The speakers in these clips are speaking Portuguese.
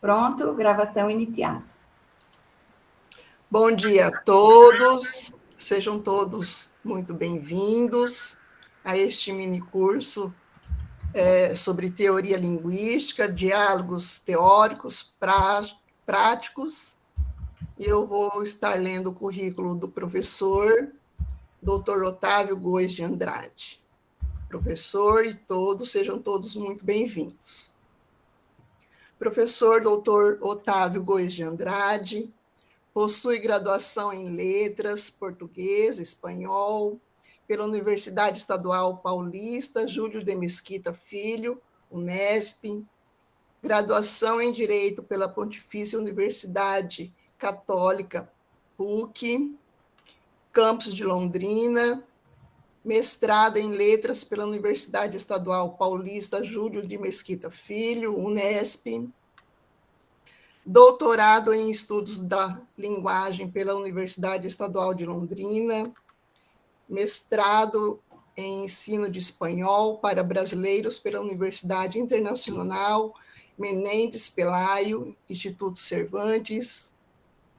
pronto, gravação iniciada. Bom dia a todos, sejam todos muito bem-vindos a este mini curso sobre teoria linguística, diálogos teóricos, práticos. Eu vou estar lendo o currículo do professor Dr. Otávio Goes de Andrade. Professor e todos, sejam todos muito bem-vindos. Professor Dr. Otávio Goes de Andrade possui graduação em Letras, Português, Espanhol, pela Universidade Estadual Paulista, Júlio de Mesquita Filho, Unesp, graduação em Direito pela Pontifícia Universidade Católica, PUC, campus de Londrina, mestrado em Letras pela Universidade Estadual Paulista, Júlio de Mesquita Filho, Unesp, doutorado em Estudos da Linguagem pela Universidade Estadual de Londrina, mestrado em Ensino de Espanhol para Brasileiros pela Universidade Internacional Menéndez Pelayo, Instituto Cervantes,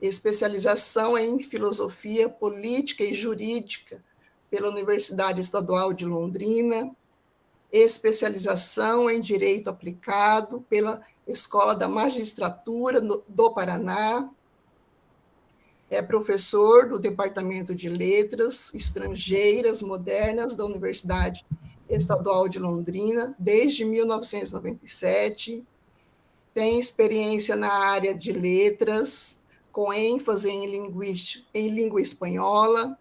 especialização em Filosofia Política e Jurídica pela Universidade Estadual de Londrina, especialização em Direito Aplicado pela Escola da Magistratura do Paraná, é professor do Departamento de Letras Estrangeiras Modernas da Universidade Estadual de Londrina desde 1997, tem experiência na área de letras, com ênfase em língua espanhola.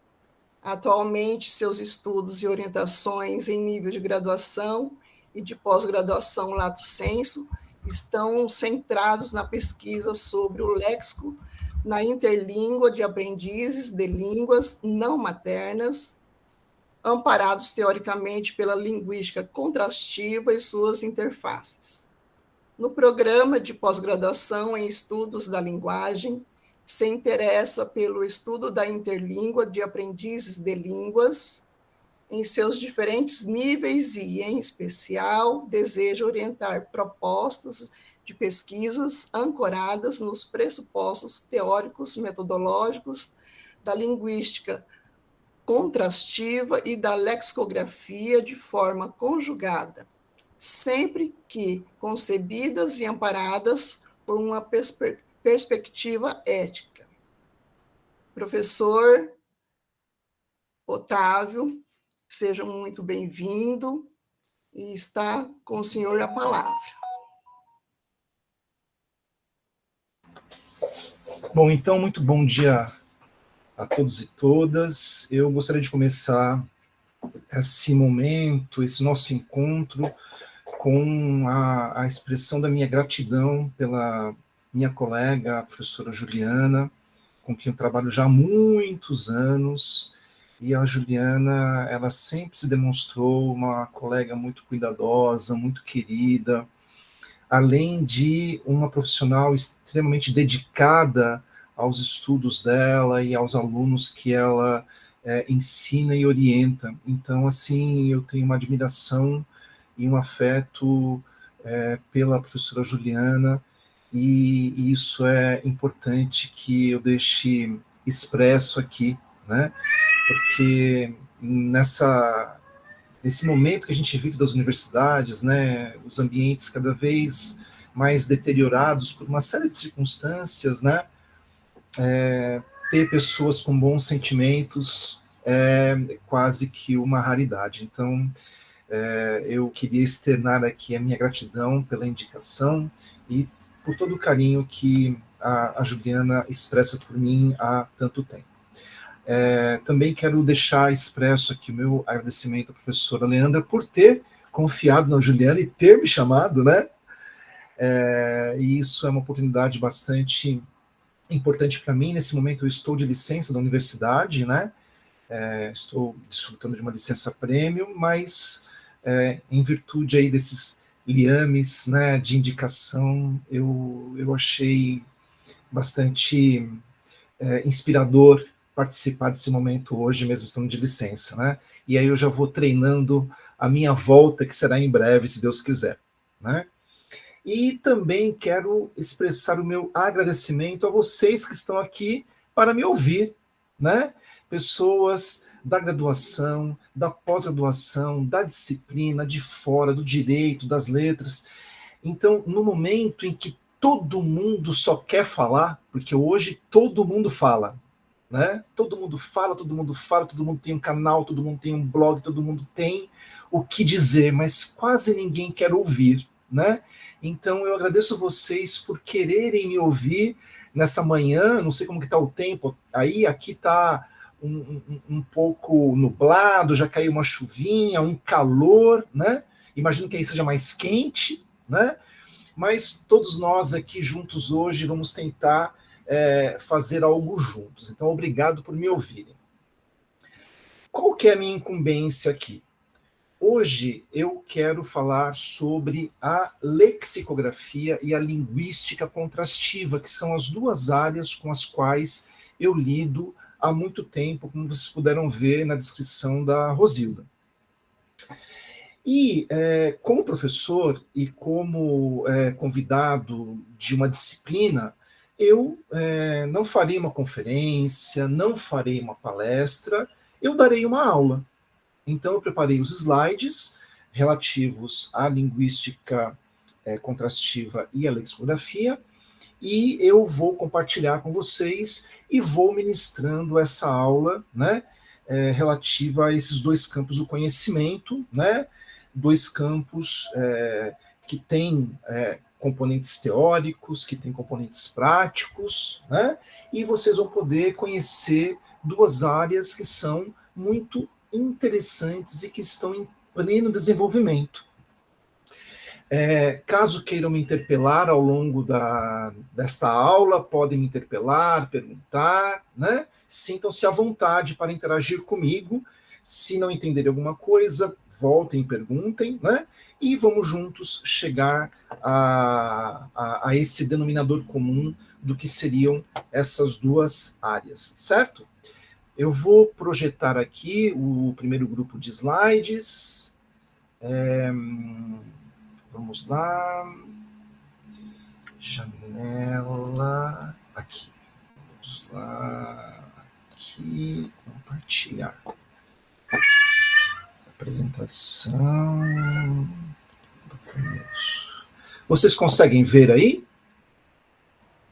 Atualmente, seus estudos e orientações em nível de graduação e de pós-graduação lato sensu estão centrados na pesquisa sobre o léxico na interlíngua de aprendizes de línguas não maternas, amparados teoricamente pela linguística contrastiva e suas interfaces. No programa de pós-graduação em estudos da linguagem, se interessa pelo estudo da interlíngua de aprendizes de línguas em seus diferentes níveis e, em especial, deseja orientar propostas de pesquisas ancoradas nos pressupostos teóricos metodológicos da linguística contrastiva e da lexicografia de forma conjugada, sempre que concebidas e amparadas por uma perspectiva ética. Professor Otávio, seja muito bem-vindo e está com o senhor a palavra. Bom, então, muito bom dia a todos e todas. Eu gostaria de começar esse momento, esse nosso encontro, com a expressão da minha gratidão pela minha colega, a professora Juliana, com quem eu trabalho já há muitos anos. E a Juliana, ela sempre se demonstrou uma colega muito cuidadosa, muito querida, além de uma profissional extremamente dedicada aos estudos dela e aos alunos que ela ensina e orienta. Então, assim, eu tenho uma admiração e um afeto pela professora Juliana, e isso é importante que eu deixe expresso aqui, né? Porque nesse momento que a gente vive das universidades, né, os ambientes cada vez mais deteriorados por uma série de circunstâncias, né, ter pessoas com bons sentimentos é quase que uma raridade. Então, eu queria externar aqui a minha gratidão pela indicação e por todo o carinho que a Juliana expressa por mim há tanto tempo. Também quero deixar expresso aqui o meu agradecimento à professora Leandra por ter confiado na Juliana e ter me chamado, né? E isso é uma oportunidade bastante importante para mim. Nesse momento eu estou de licença da universidade, né? Estou desfrutando de uma licença prêmio, mas em virtude aí desses liames, né, de indicação, eu achei bastante inspirador participar desse momento hoje, mesmo estando de licença, né? E aí eu já vou treinando a minha volta, que será em breve, se Deus quiser, né? E também quero expressar o meu agradecimento a vocês que estão aqui para me ouvir, né? Pessoas da graduação, da pós-graduação, da disciplina, de fora, do direito, das letras. Então, no momento em que todo mundo só quer falar, porque hoje todo mundo fala, né? Todo mundo fala, todo mundo fala, todo mundo tem um canal, todo mundo tem um blog, todo mundo tem o que dizer, mas quase ninguém quer ouvir, né? Então, eu agradeço vocês por quererem me ouvir nessa manhã. Não sei como que está o tempo aí, aqui está um pouco nublado, já caiu uma chuvinha, um calor, né? Imagino que aí seja mais quente, né? Mas todos nós aqui juntos hoje vamos tentar fazer algo juntos. Então, obrigado por me ouvirem. Qual que é a minha incumbência aqui? Hoje eu quero falar sobre a lexicografia e a linguística contrastiva, que são as duas áreas com as quais eu lido há muito tempo, como vocês puderam ver na descrição da Rosilda. E como professor e como convidado de uma disciplina, eu não farei uma conferência, não farei uma palestra, eu darei uma aula. Então, eu preparei os slides relativos à linguística contrastiva e à lexicografia, e eu vou compartilhar com vocês e vou ministrando essa aula, né, relativa a esses dois campos do conhecimento, né, dois campos que têm componentes teóricos, que têm componentes práticos, né, e vocês vão poder conhecer duas áreas que são muito interessantes e que estão em pleno desenvolvimento. Caso queiram me interpelar ao longo desta aula, podem me interpelar, perguntar, né? Sintam-se à vontade para interagir comigo. Se não entenderem alguma coisa, voltem e perguntem, né? E vamos juntos chegar a esse denominador comum do que seriam essas duas áreas, certo? Eu vou projetar aqui o primeiro grupo de slides. Vamos lá. Janela. Aqui. Vamos lá. Aqui. Compartilhar. Apresentação. Documentos. Vocês conseguem ver aí?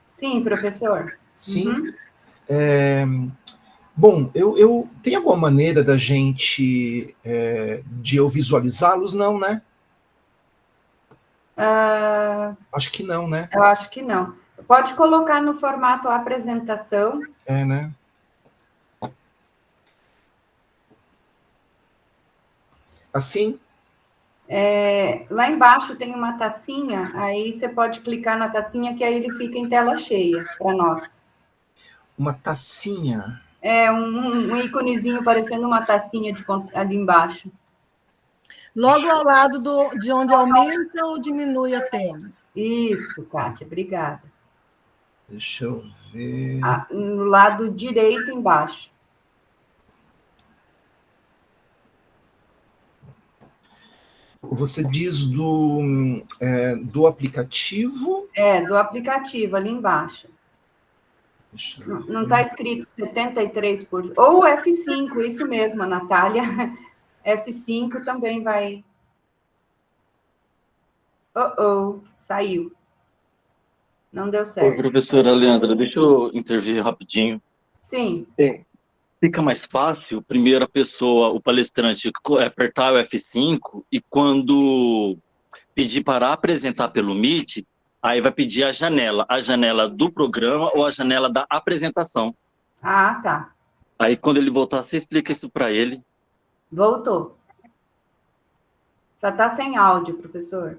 Sim, professor. Sim. Uhum. Bom, eu tem alguma maneira da gente de eu visualizá-los? Não, né? Acho que não, né? Eu acho que não. Pode colocar no formato apresentação. Né? Assim? Lá embaixo tem uma tacinha, aí você pode clicar na tacinha que aí ele fica em tela cheia para nós. Uma tacinha? Um íconezinho parecendo uma tacinha ali embaixo. Logo ao lado de onde aumenta ou diminui a tela. Isso, Kátia, obrigada. Deixa eu ver. No lado direito embaixo. Você diz do aplicativo? Do aplicativo, ali embaixo. Não está escrito 73%. Ou F5, isso mesmo, a Natália. F5 também vai. Saiu. Não deu certo. Oi, professora Leandra, deixa eu intervir rapidinho. Sim. Fica mais fácil, primeiro a pessoa, o palestrante, apertar o F5 e quando pedir para apresentar pelo Meet, aí vai pedir a janela do programa ou a janela da apresentação. Ah, tá. Aí quando ele voltar, você explica isso para ele. Voltou. Só está sem áudio, professor.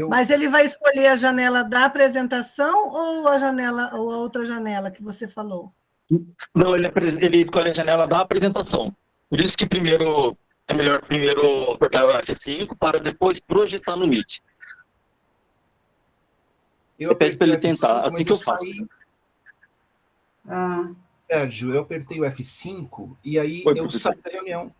Mas ele vai escolher a janela da apresentação ou a outra janela que você falou? Não, ele escolhe a janela da apresentação. Por isso que é melhor primeiro apertar o F5 para depois projetar no Meet. Eu pede para ele F5, tentar, assim que eu faço. Sérgio, eu apertei o F5 e aí eu saí da reunião.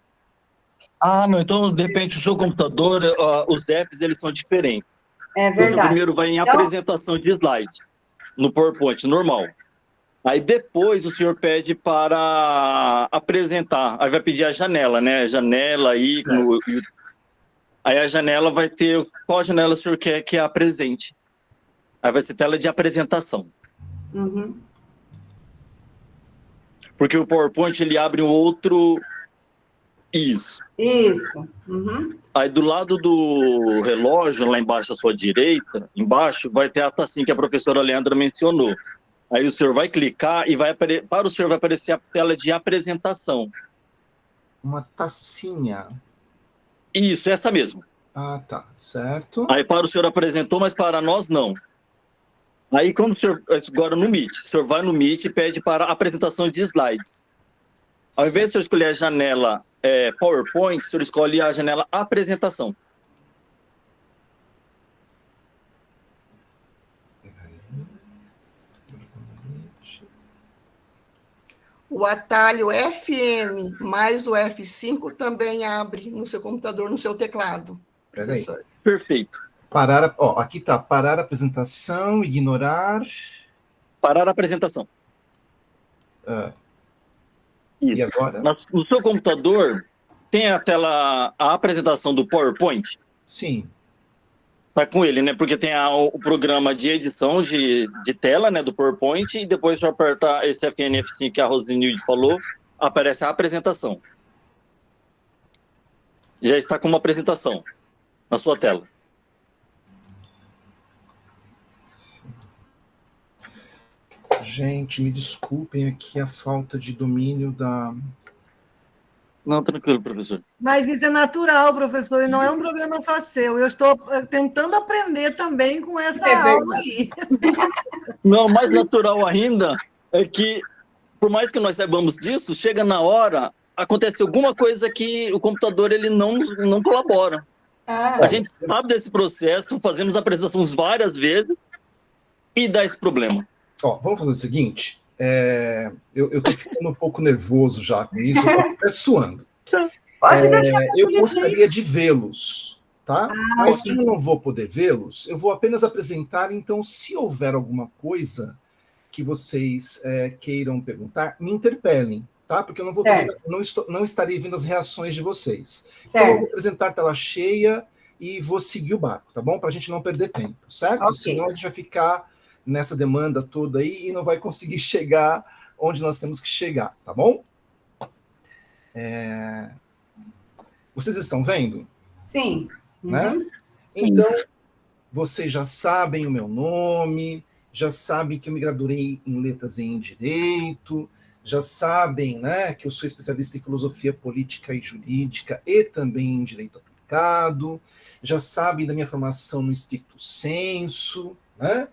Não, então, de repente, o seu computador, os apps, eles são diferentes. É Então, verdade. primeiro vai em Então, apresentação de slide, no PowerPoint, normal. Aí depois o senhor pede para apresentar. Aí vai pedir a janela, né? Janela, ícone. Aí a janela vai ter... Qual janela o senhor quer que apresente? Aí vai ser tela de apresentação. uhum. Porque o PowerPoint, ele abre um outro... Isso. Isso. Uhum. Aí do lado do relógio, lá embaixo à sua direita, embaixo, vai ter a tacinha que a professora Leandra mencionou. Aí o senhor vai clicar e para o senhor vai aparecer a tela de apresentação. Uma tacinha. Isso, essa mesmo. Ah, tá, certo. Aí para o senhor apresentou, mas para nós não. Aí quando o senhor, agora no Meet, o senhor vai no Meet e pede para apresentação de slides. Ao invés de o senhor escolher a janela PowerPoint, o senhor escolhe a janela apresentação. O atalho FM mais o F5 também abre no seu computador, no seu teclado, professor. Perfeito. Parar, aqui está, parar a apresentação, ignorar... Parar a apresentação. E agora? No seu computador, tem a tela, a apresentação do PowerPoint? Sim. Tá com ele, né? Porque tem o programa de edição de tela, né, do PowerPoint, e depois, se eu apertar esse FNF5 que a Rosinilde falou, aparece a apresentação. Já está com uma apresentação na sua tela. Gente, me desculpem aqui a falta de domínio da... Não, tranquilo, professor. Mas isso é natural, professor, e não é um problema só seu. Eu estou tentando aprender também com essa aula aí. Não, mais natural ainda é que, por mais que nós saibamos disso, chega na hora, acontece alguma coisa que o computador ele não colabora. A gente sabe desse processo, fazemos apresentações várias vezes e dá esse problema. Vamos fazer o seguinte, eu estou ficando um pouco nervoso já com isso, eu estou até suando. Eu gostaria de vê-los, tá? Mas como eu não vou poder vê-los, eu vou apenas apresentar, então, se houver alguma coisa que vocês queiram perguntar, me interpelem, tá? Porque eu não vou não estarei vendo as reações de vocês. Então, eu vou apresentar tela cheia e vou seguir o barco, tá bom? Para a gente não perder tempo, certo? Okay. Senão a gente vai ficar nessa demanda toda aí e não vai conseguir chegar onde nós temos que chegar, tá bom? Vocês estão vendo? Sim. Né? Sim. Então, vocês já sabem o meu nome, já sabem que eu me graduei em letras e em direito, já sabem, né, que eu sou especialista em filosofia política e jurídica e também em direito aplicado, já sabem da minha formação no stricto sensu, né?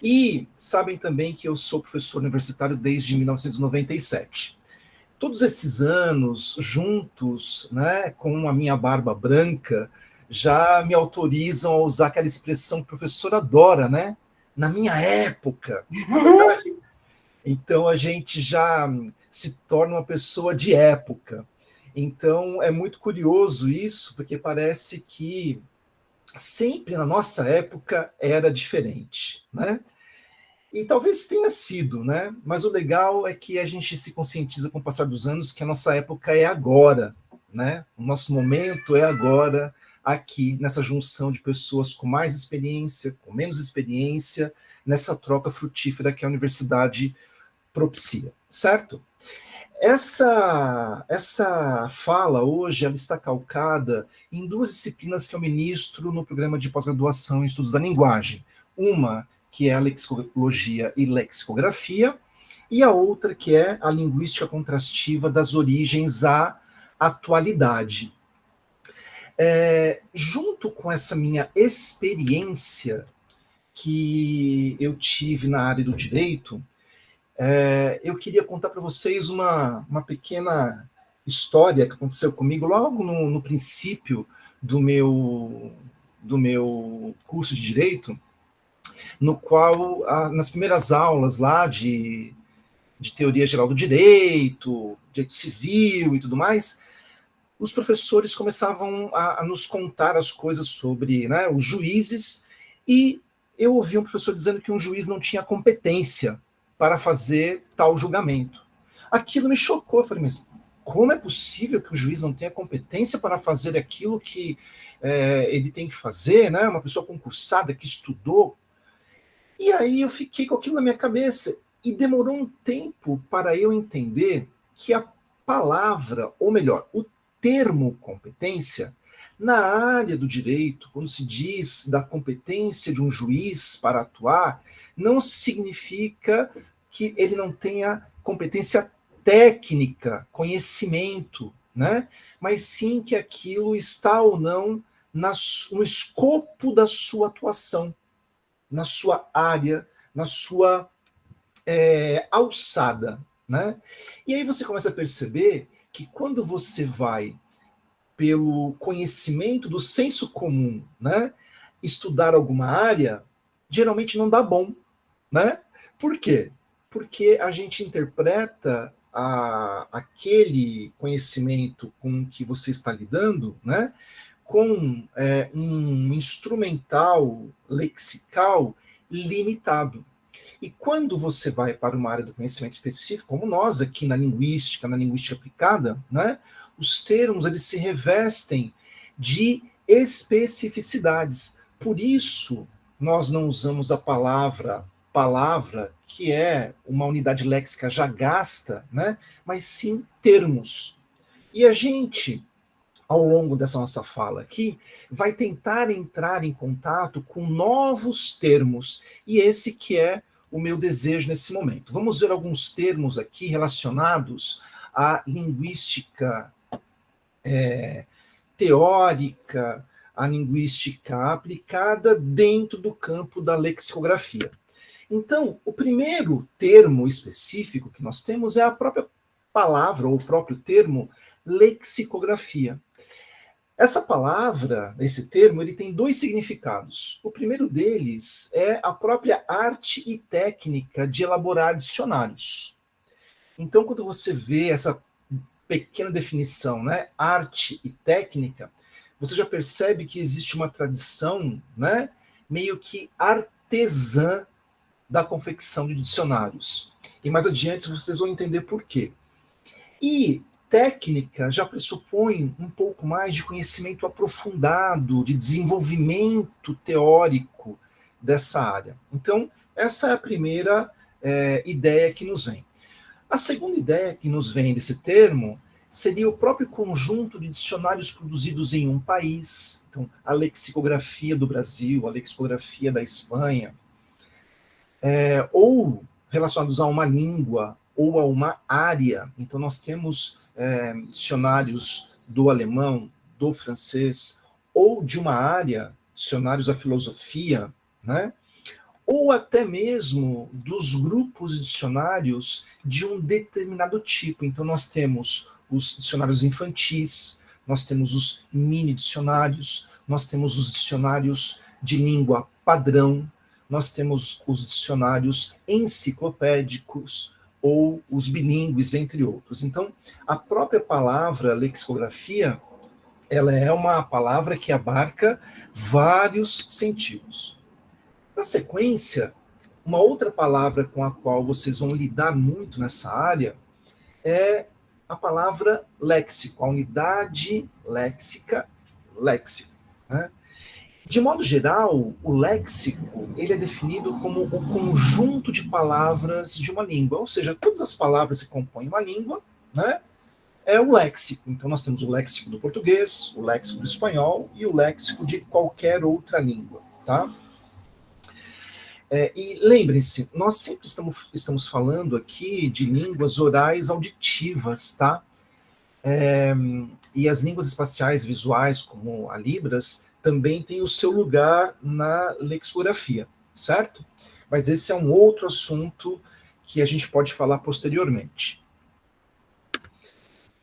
E sabem também que eu sou professor universitário desde 1997. Todos esses anos, juntos, né, com a minha barba branca, já me autorizam a usar aquela expressão que o professor adora, né? Na minha época. Então, a gente já se torna uma pessoa de época. Então, é muito curioso isso, porque parece que sempre na nossa época era diferente, né? E talvez tenha sido, né? Mas o legal é que a gente se conscientiza com o passar dos anos que a nossa época é agora, né? O nosso momento é agora, aqui, nessa junção de pessoas com mais experiência, com menos experiência, nessa troca frutífera que a universidade propicia, certo? Essa fala hoje ela está calcada em duas disciplinas que eu ministro no programa de pós-graduação em Estudos da Linguagem. Uma que é a lexicologia e lexicografia, e a outra que é a linguística contrastiva das origens à atualidade. Junto com essa minha experiência que eu tive na área do direito, eu queria contar para vocês uma pequena história que aconteceu comigo logo no princípio do meu curso de direito, no qual, nas primeiras aulas lá de teoria geral do direito civil e tudo mais, os professores começavam a nos contar as coisas sobre, né, os juízes E eu ouvi um professor dizendo que um juiz não tinha competência para fazer tal julgamento. Aquilo me chocou. Eu falei, mas como é possível que o juiz não tenha competência para fazer aquilo que ele tem que fazer, né? Uma pessoa concursada que estudou. E aí eu fiquei com aquilo na minha cabeça. E demorou um tempo para eu entender que a palavra, ou melhor, o termo competência, na área do direito, quando se diz da competência de um juiz para atuar, não significa que ele não tenha competência técnica, conhecimento, né? Mas sim que aquilo está ou não no escopo da sua atuação, na sua área, na sua alçada, né? E aí você começa a perceber que quando você vai pelo conhecimento do senso comum, né, estudar alguma área, geralmente não dá bom, né? Por quê? Porque a gente interpreta aquele conhecimento com que você está lidando, né, com um instrumental lexical limitado. E quando você vai para uma área do conhecimento específico, como nós aqui na linguística aplicada, né, os termos eles se revestem de especificidades. Por isso, nós não usamos a palavra, que é uma unidade léxica já gasta, né, mas sim termos. E a gente, ao longo dessa nossa fala aqui, vai tentar entrar em contato com novos termos, e esse que é o meu desejo nesse momento. Vamos ver alguns termos aqui relacionados à linguística teórica, à linguística aplicada dentro do campo da lexicografia. Então, o primeiro termo específico que nós temos é a própria palavra, ou o próprio termo lexicografia. Essa palavra, esse termo, ele tem dois significados. O primeiro deles é a própria arte e técnica de elaborar dicionários. Então, quando você vê essa pequena definição, né, arte e técnica, você já percebe que existe uma tradição, né, meio que artesã da confecção de dicionários. E mais adiante vocês vão entender por quê. E técnica já pressupõe um pouco mais de conhecimento aprofundado, de desenvolvimento teórico dessa área. Então, essa é a primeira ideia que nos vem. A segunda ideia que nos vem desse termo seria o próprio conjunto de dicionários produzidos em um país. Então, a lexicografia do Brasil, a lexicografia da Espanha, ou relacionados a uma língua ou a uma área. Então, nós temos dicionários do alemão, do francês, ou de uma área, dicionários da filosofia, né? Ou até mesmo dos grupos de dicionários de um determinado tipo. Então, nós temos os dicionários infantis, nós temos os mini dicionários, nós temos os dicionários de língua padrão, nós temos os dicionários enciclopédicos, ou os bilíngues, entre outros. Então, a própria palavra lexicografia, ela é uma palavra que abarca vários sentidos. Na sequência, uma outra palavra com a qual vocês vão lidar muito nessa área é a palavra léxico, a unidade léxica, léxico, né? De modo geral, o léxico ele é definido como o conjunto de palavras de uma língua, ou seja, todas as palavras que compõem uma língua, né, é o léxico. Então nós temos o léxico do português, o léxico do espanhol e o léxico de qualquer outra língua, tá? E lembrem-se, nós sempre estamos falando aqui de línguas orais auditivas, tá? E as línguas espaciais visuais, como a Libras, também tem o seu lugar na lexicografia, certo? Mas esse é um outro assunto que a gente pode falar posteriormente.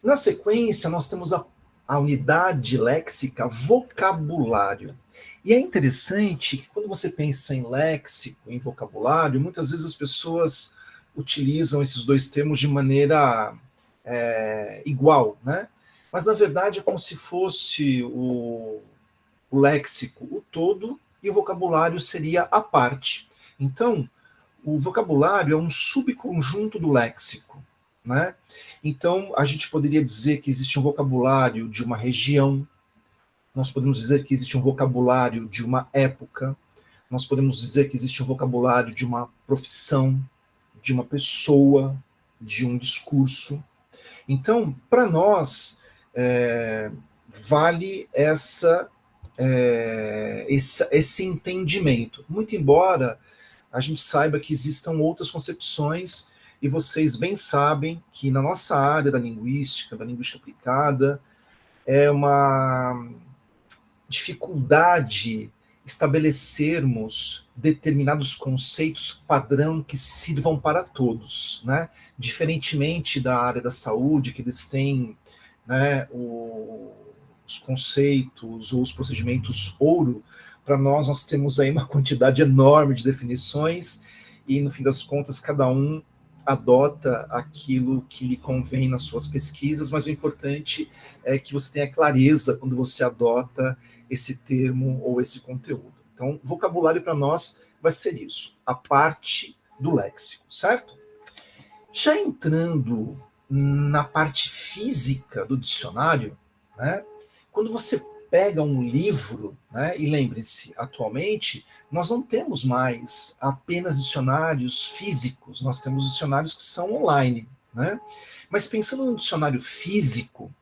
Na sequência, nós temos a unidade léxica vocabulário. E é interessante que quando você pensa em léxico, em vocabulário, muitas vezes as pessoas utilizam esses dois termos de maneira igual, né? Mas, na verdade, é como se fosse o léxico, o todo, e o vocabulário seria a parte. Então, o vocabulário é um subconjunto do léxico, né? Então, a gente poderia dizer que existe um vocabulário de uma região, nós podemos dizer que existe um vocabulário de uma época, nós podemos dizer que existe um vocabulário de uma profissão, de uma pessoa, de um discurso. Então, para nós, vale esse entendimento. Muito embora a gente saiba que existam outras concepções, e vocês bem sabem que na nossa área da linguística aplicada, é uma dificuldade estabelecermos determinados conceitos padrão que sirvam para todos, né? Diferentemente da área da saúde, que eles têm, né, os conceitos ou os procedimentos ouro, para nós temos aí uma quantidade enorme de definições e, no fim das contas, cada um adota aquilo que lhe convém nas suas pesquisas, mas o importante é que você tenha clareza quando você adota esse termo ou esse conteúdo. Então, vocabulário para nós vai ser isso, a parte do léxico, certo? Já entrando na parte física do dicionário, né, quando você pega um livro, né, e lembre-se, atualmente, nós não temos mais apenas dicionários físicos, nós temos dicionários que são online, né? Mas pensando num dicionário físico,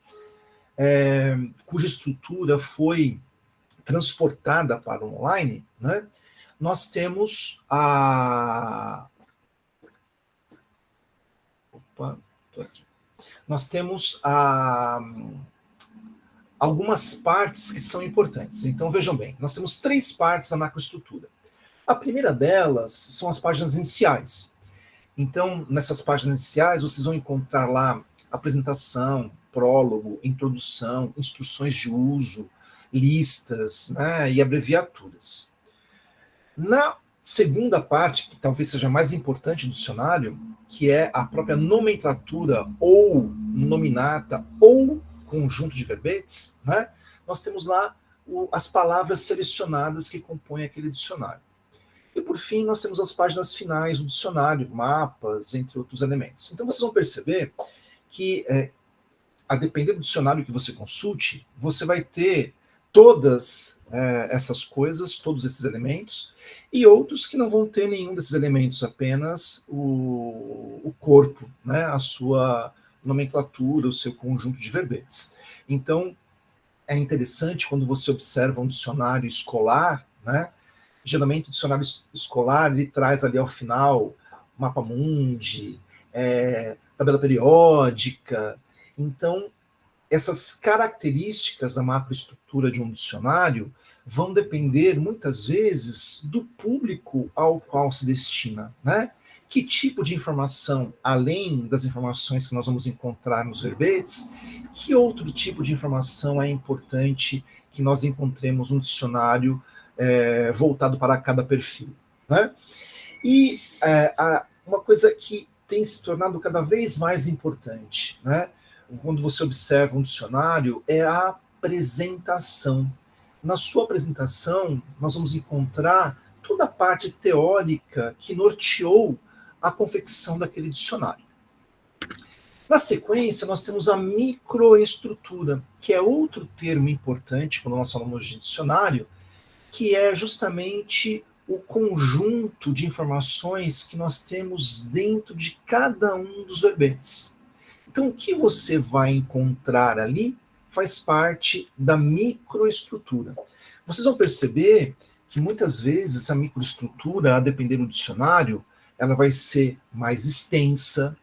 cuja estrutura foi transportada para o online, né, nós temos Nós temos algumas partes que são importantes. Então, vejam bem, nós temos 3 partes da macroestrutura. A primeira delas são as páginas iniciais. Então, nessas páginas iniciais, vocês vão encontrar lá apresentação, prólogo, introdução, instruções de uso, listas, né, e abreviaturas. Na segunda parte, que talvez seja mais importante do dicionário, que é a própria nomenclatura ou nominata ou conjunto de verbetes, né, nós temos lá as palavras selecionadas que compõem aquele dicionário. E, por fim, nós temos as páginas finais do dicionário, mapas, entre outros elementos. Então, vocês vão perceber que, a depender do dicionário que você consulte, você vai ter todas essas coisas, todos esses elementos, e outros que não vão ter nenhum desses elementos, apenas o corpo, né, a sua nomenclatura, o seu conjunto de verbetes. Então, é interessante quando você observa um dicionário escolar, né, geralmente o dicionário escolar ele traz ali ao final mapa mundi, tabela periódica. Então, essas características da macroestrutura de um dicionário vão depender, muitas vezes, do público ao qual se destina, né? Que tipo de informação, além das informações que nós vamos encontrar nos verbetes, que outro tipo de informação é importante que nós encontremos no dicionário voltado para cada perfil, né? E uma coisa que tem se tornado cada vez mais importante, né, quando você observa um dicionário, é a apresentação. Na sua apresentação, nós vamos encontrar toda a parte teórica que norteou a confecção daquele dicionário. Na sequência, nós temos a microestrutura, que é outro termo importante quando nós falamos de dicionário, que é justamente o conjunto de informações que nós temos dentro de cada um dos verbetes. Então, o que você vai encontrar ali faz parte da microestrutura. Vocês vão perceber que muitas vezes a microestrutura, a depender do dicionário, ela vai ser mais extensa,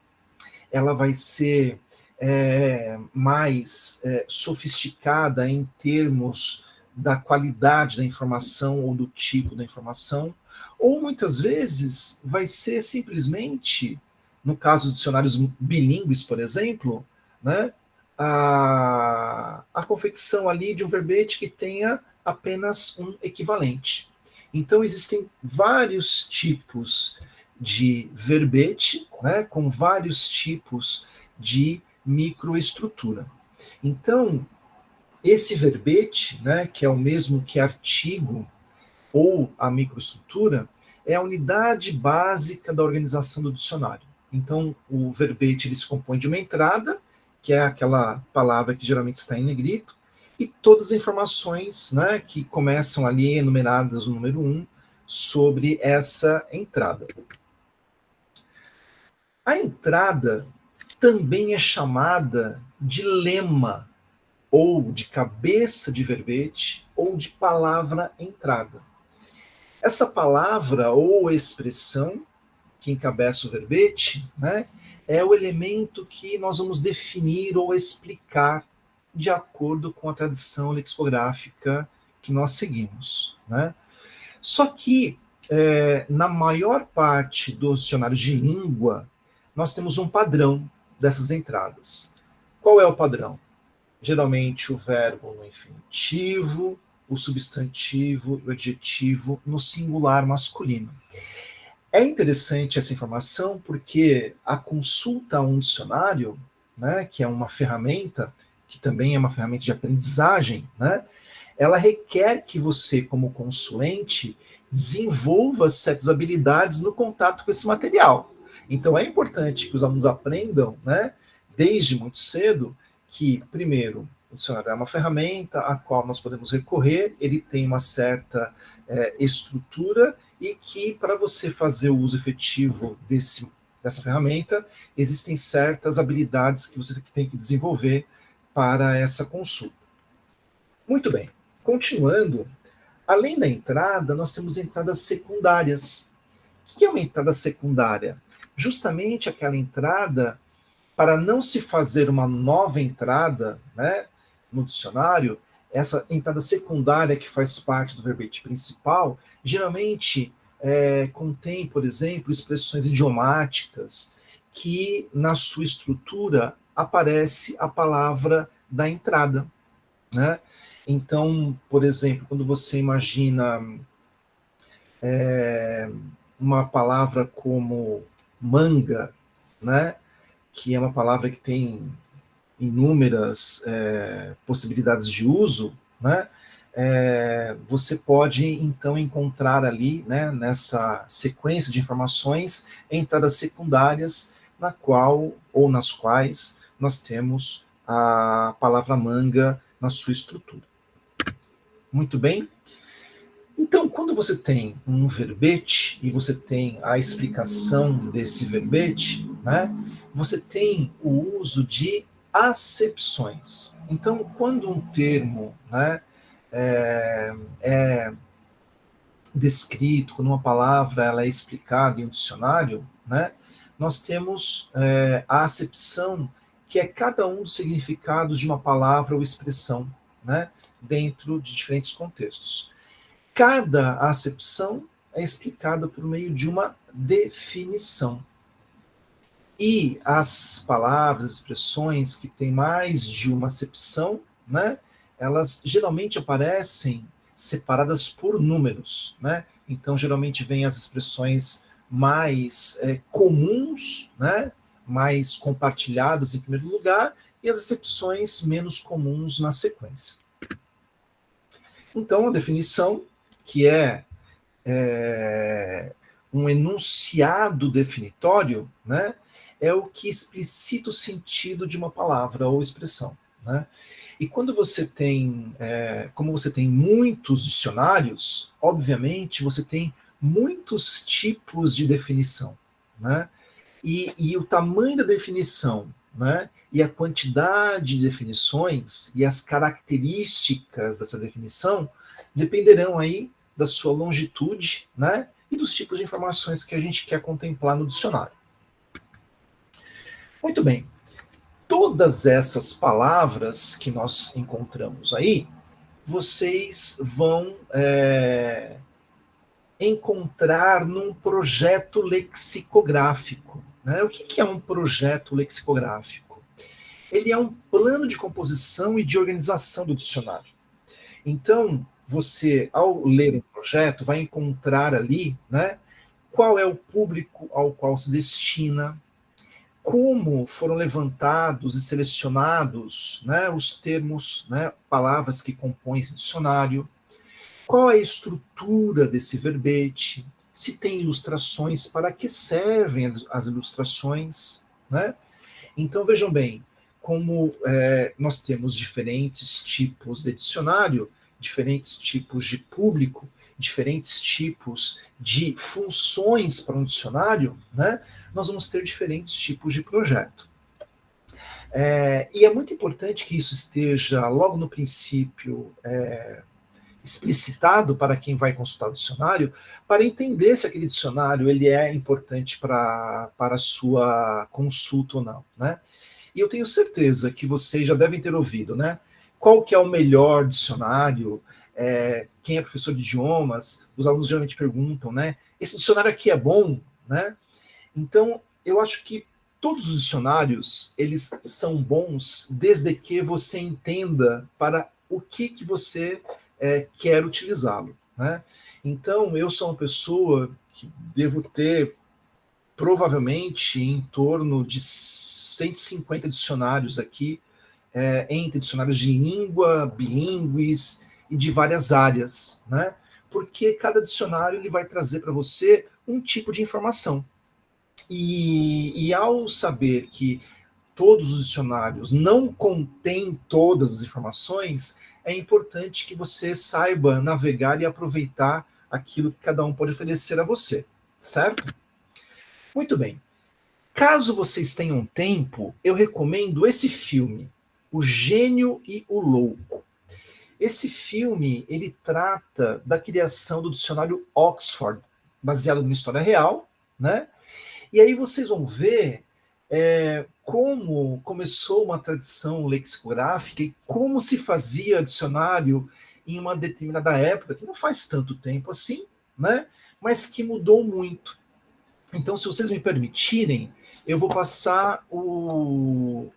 ela vai ser mais sofisticada em termos da qualidade da informação ou do tipo da informação, ou muitas vezes vai ser simplesmente, no caso de dicionários bilíngues, por exemplo, né, a confecção ali de um verbete que tenha apenas um equivalente. Então, existem vários tipos de verbete, né, com vários tipos de microestrutura. Então, esse verbete, né, que é o mesmo que artigo, ou a microestrutura, é a unidade básica da organização do dicionário. Então, o verbete ele se compõe de uma entrada, que é aquela palavra que geralmente está em negrito, e todas as informações, né, que começam ali, enumeradas no número 1, sobre essa entrada. A entrada também é chamada de lema, ou de cabeça de verbete, ou de palavra entrada. Essa palavra ou expressão que encabeça o verbete, né, é o elemento que nós vamos definir ou explicar de acordo com a tradição lexicográfica que nós seguimos, né? Só que, na maior parte dos dicionários de língua, nós temos um padrão dessas entradas. Qual é o padrão? Geralmente o verbo no infinitivo, o substantivo e o adjetivo no singular masculino. É interessante essa informação porque a consulta a um dicionário, né, que é uma ferramenta, que também é uma ferramenta de aprendizagem, né, ela requer que você, como consulente, desenvolva certas habilidades no contato com esse material. Então, é importante que os alunos aprendam, né, desde muito cedo, que, primeiro, o dicionário é uma ferramenta a qual nós podemos recorrer, ele tem uma certa estrutura e que, para você fazer o uso efetivo dessa ferramenta, existem certas habilidades que você tem que desenvolver para essa consulta. Muito bem, continuando, além da entrada, nós temos entradas secundárias. O que é uma entrada secundária? Justamente aquela entrada, para não se fazer uma nova entrada, né, no dicionário, essa entrada secundária que faz parte do verbete principal, geralmente contém, por exemplo, expressões idiomáticas que, na sua estrutura, aparece a palavra da entrada, né? Então, por exemplo, quando você imagina uma palavra como manga, né, que é uma palavra que tem inúmeras possibilidades de uso, né, você pode, então, encontrar ali, né, nessa sequência de informações, entradas secundárias na qual, ou nas quais, nós temos a palavra manga na sua estrutura. Muito bem? Então, quando você tem um verbete, e você tem a explicação desse verbete, né, você tem o uso de acepções. Então, quando um termo, né, é descrito, quando uma palavra ela é explicada em um dicionário, né, nós temos a acepção, que é cada um dos significados de uma palavra ou expressão, né, dentro de diferentes contextos. Cada acepção é explicada por meio de uma definição. E as palavras, expressões que têm mais de uma acepção, né, elas geralmente aparecem separadas por números, né? Então, geralmente vem as expressões mais comuns, né, mais compartilhadas em primeiro lugar, e as acepções menos comuns na sequência. Então, a definição, que é um enunciado definitório, né, é o que explicita o sentido de uma palavra ou expressão, né? E quando você tem, como você tem muitos dicionários, obviamente você tem muitos tipos de definição, né? E o tamanho da definição, né, e a quantidade de definições e as características dessa definição dependerão aí da sua longitude, né, e dos tipos de informações que a gente quer contemplar no dicionário. Muito bem. Todas essas palavras que nós encontramos aí, vocês vão encontrar num projeto lexicográfico, né? O que é um projeto lexicográfico? Ele é um plano de composição e de organização do dicionário. Então, você, ao ler um projeto, vai encontrar ali, né, qual é o público ao qual se destina, como foram levantados e selecionados, né, os termos, né, palavras que compõem esse dicionário, qual é a estrutura desse verbete, se tem ilustrações, para que servem as ilustrações, né? Então, vejam bem, como nós temos diferentes tipos de dicionário, diferentes tipos de público, diferentes tipos de funções para um dicionário, né? Nós vamos ter diferentes tipos de projeto. E é muito importante que isso esteja logo no princípio explicitado para quem vai consultar o dicionário, para entender se aquele dicionário ele é importante para a sua consulta ou não, né? E eu tenho certeza que vocês já devem ter ouvido, né? Qual que é o melhor dicionário? Quem é professor de idiomas, os alunos geralmente perguntam, né? Esse dicionário aqui é bom, né? Então, eu acho que todos os dicionários, eles são bons desde que você entenda para o que você quer utilizá-lo, né? Então, eu sou uma pessoa que devo ter provavelmente em torno de 150 dicionários aqui, entre dicionários de língua, bilíngues e de várias áreas, né? Porque cada dicionário ele vai trazer para você um tipo de informação. E ao saber que todos os dicionários não contêm todas as informações, é importante que você saiba navegar e aproveitar aquilo que cada um pode oferecer a você, certo? Muito bem. Caso vocês tenham tempo, eu recomendo esse filme, O Gênio e o Louco. Esse filme, ele trata da criação do dicionário Oxford, baseado numa história real, né? E aí vocês vão ver como começou uma tradição lexicográfica e como se fazia dicionário em uma determinada época, que não faz tanto tempo assim, né? Mas que mudou muito. Então, se vocês me permitirem, eu vou passar o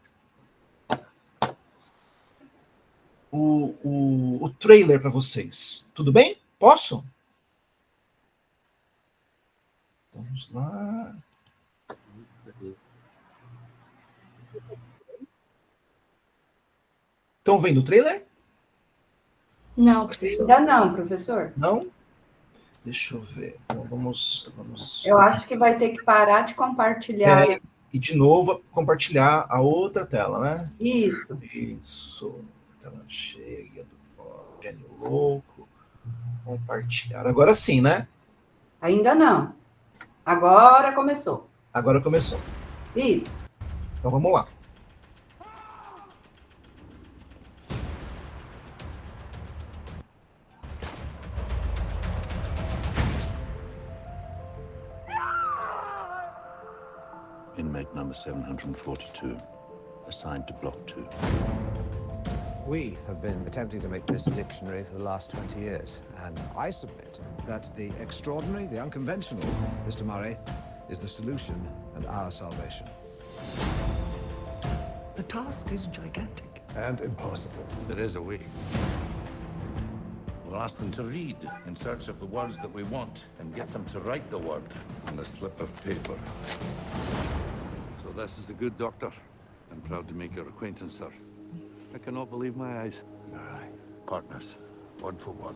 trailer para vocês. Tudo bem? Posso? Vamos lá. Estão vendo o trailer? Não, professor. Ainda não, professor. Não? Deixa eu ver. Então, vamos... Eu acho que vai ter que parar de compartilhar. E, de novo, compartilhar a outra tela, né? Isso. Isso. Tela cheia do Gênio Louco. Compartilhar. Agora sim, né? Ainda não. Agora começou. Agora começou. Isso. Então, vamos lá. Inmate number 742, assigned to block 2. We have been attempting to make this dictionary for the last 20 years, and I submit that the extraordinary, the unconventional, Mr. Murray, is the solution and our salvation. The task is gigantic. And impossible. There is a way. We'll ask them to read in search of the words that we want and get them to write the word on a slip of paper. So this is the good doctor. I'm proud to make your acquaintance, sir. I cannot believe my eyes. Aye, partners, word for word.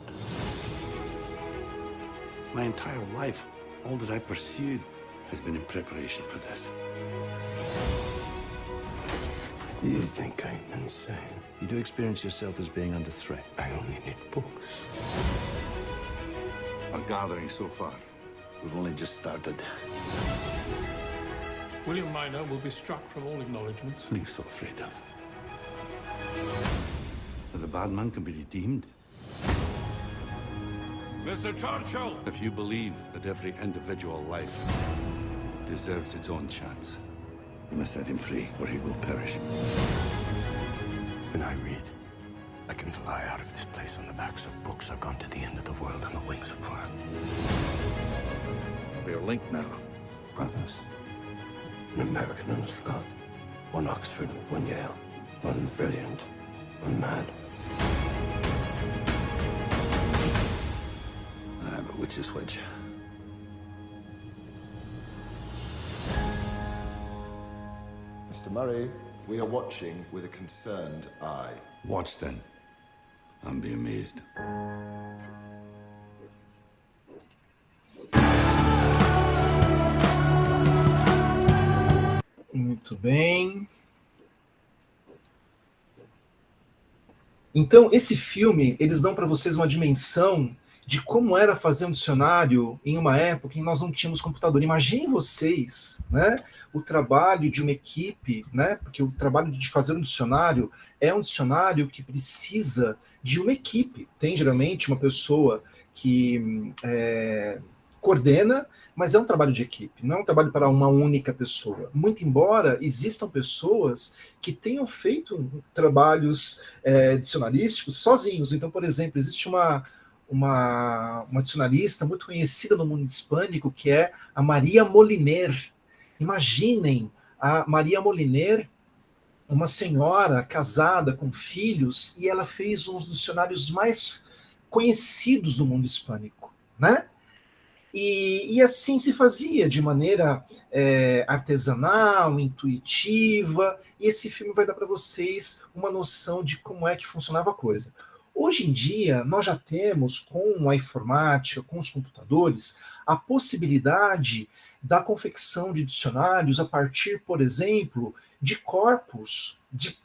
My entire life, all that I pursued has been in preparation for this. You think I'm insane? You do experience yourself as being under threat. I only need books. Our gathering so far, we've only just started. William Minor will be struck from all acknowledgements. What are you so afraid of? That the bad man can be redeemed? Mr. Churchill! If you believe that every individual life deserves its own chance, you must set him free, or he will perish. When I read, I can fly out of this place on the backs of books. I've gone to the end of the world on the wings of work. We are linked now. Brothers. An American and a Scot. One Oxford, one Yale. One brilliant, one mad. But which is which? Mr. Murray, we are watching with a concerned eye. Watch then, and be amazed. bem. Então, esse filme, eles dão para vocês uma dimensão de como era fazer um dicionário em uma época em que nós não tínhamos computador. Imaginem vocês, né, o trabalho de uma equipe, né, porque o trabalho de fazer um dicionário é um dicionário que precisa de uma equipe. Tem, geralmente, uma pessoa que coordena, mas é um trabalho de equipe, não é um trabalho para uma única pessoa. Muito embora existam pessoas que tenham feito trabalhos dicionarísticos sozinhos. Então, por exemplo, existe uma dicionarista muito conhecida no mundo hispânico, que é a Maria Moliner. Imaginem a Maria Moliner, uma senhora casada com filhos, e ela fez um dos dicionários mais conhecidos do mundo hispânico, né? E assim se fazia, de maneira artesanal, intuitiva, e esse filme vai dar para vocês uma noção de como é que funcionava a coisa. Hoje em dia, nós já temos, com a informática, com os computadores, a possibilidade da confecção de dicionários a partir, por exemplo, de corpos de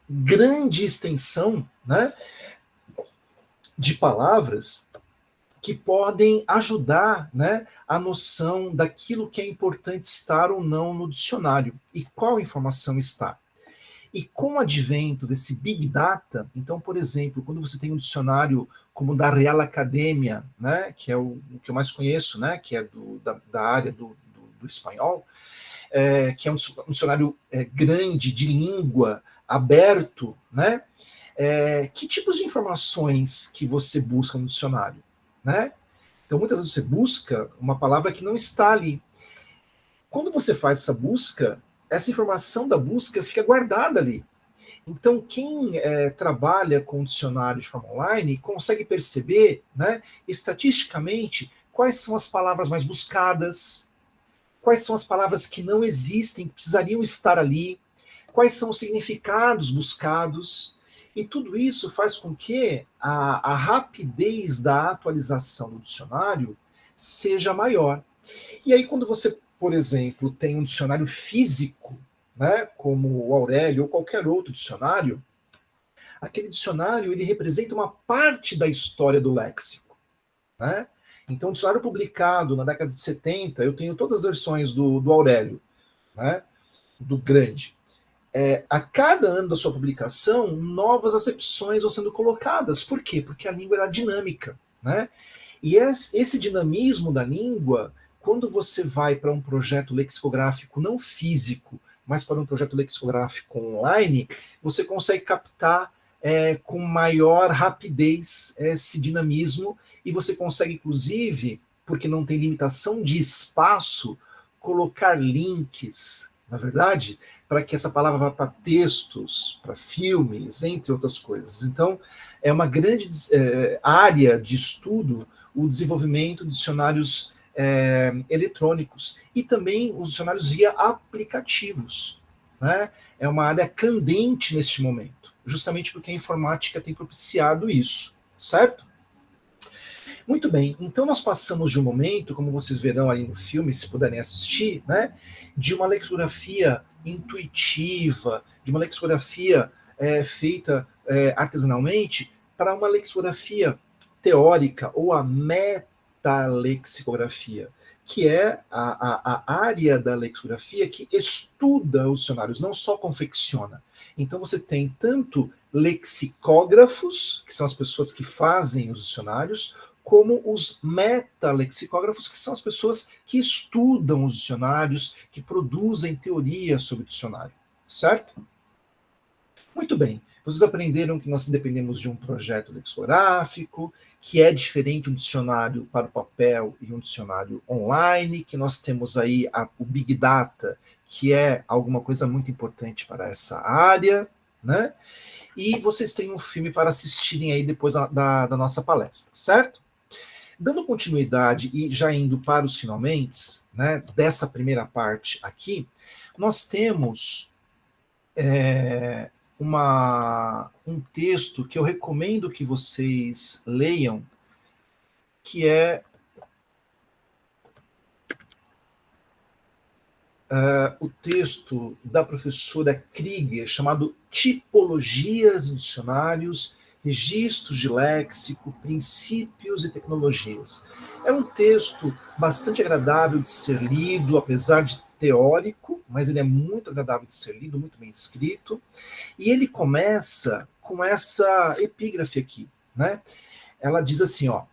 grande extensão, né, de palavras que podem ajudar, né, a noção daquilo que é importante estar ou não no dicionário e qual informação está. E com o advento desse Big Data, então, por exemplo, quando você tem um dicionário como o da Real Academia, né, que é o que eu mais conheço, né, que é da área do espanhol, que é um dicionário grande, de língua, aberto, né, que tipos de informações que você busca no dicionário? Né? Então, muitas vezes você busca uma palavra que não está ali. Quando você faz essa busca, essa informação da busca fica guardada ali. Então, quem trabalha com dicionário de forma online consegue perceber, né, estatisticamente, quais são as palavras mais buscadas, quais são as palavras que não existem, que precisariam estar ali, quais são os significados buscados. E tudo isso faz com que a rapidez da atualização do dicionário seja maior. E aí, quando você, por exemplo, tem um dicionário físico, né, como o Aurélio ou qualquer outro dicionário, aquele dicionário ele representa uma parte da história do léxico. Né? Então, o dicionário publicado na década de 70, eu tenho todas as versões do Aurélio, né, do grande. A cada ano da sua publicação, novas acepções vão sendo colocadas. Por quê? Porque a língua era dinâmica. Né? E esse dinamismo da língua, quando você vai para um projeto lexicográfico não físico, mas para um projeto lexicográfico online, você consegue captar com maior rapidez esse dinamismo, e você consegue, inclusive, porque não tem limitação de espaço, colocar links, na verdade, para que essa palavra vá para textos, para filmes, entre outras coisas. Então, é uma grande área de estudo o desenvolvimento de dicionários eletrônicos e também os dicionários via aplicativos. Né? É uma área candente neste momento, justamente porque a informática tem propiciado isso, certo? Muito bem, então nós passamos de um momento, como vocês verão aí no filme, se puderem assistir, né, de uma lexicografia intuitiva, de uma lexicografia feita artesanalmente, para uma lexicografia teórica, ou a metalexicografia, que é a área da lexicografia que estuda os dicionários, não só confecciona. Então você tem tanto lexicógrafos, que são as pessoas que fazem os dicionários, como os metalexicógrafos, que são as pessoas que estudam os dicionários, que produzem teoria sobre o dicionário, certo? Muito bem, vocês aprenderam que nós dependemos de um projeto lexicográfico, que é diferente um dicionário para o papel e um dicionário online, que nós temos aí o Big Data, que é alguma coisa muito importante para essa área, né? E vocês têm um filme para assistirem aí depois da nossa palestra, certo? Dando continuidade e já indo para os finalmente, né, dessa primeira parte aqui, nós temos um texto que eu recomendo que vocês leiam, que é o texto da professora Krieger, chamado Tipologias e Dicionários, Registros de Léxico, Princípios e Tecnologias. É um texto bastante agradável de ser lido, apesar de teórico, mas ele é muito agradável de ser lido, muito bem escrito, e ele começa com essa epígrafe aqui, né? Ela diz assim, ó: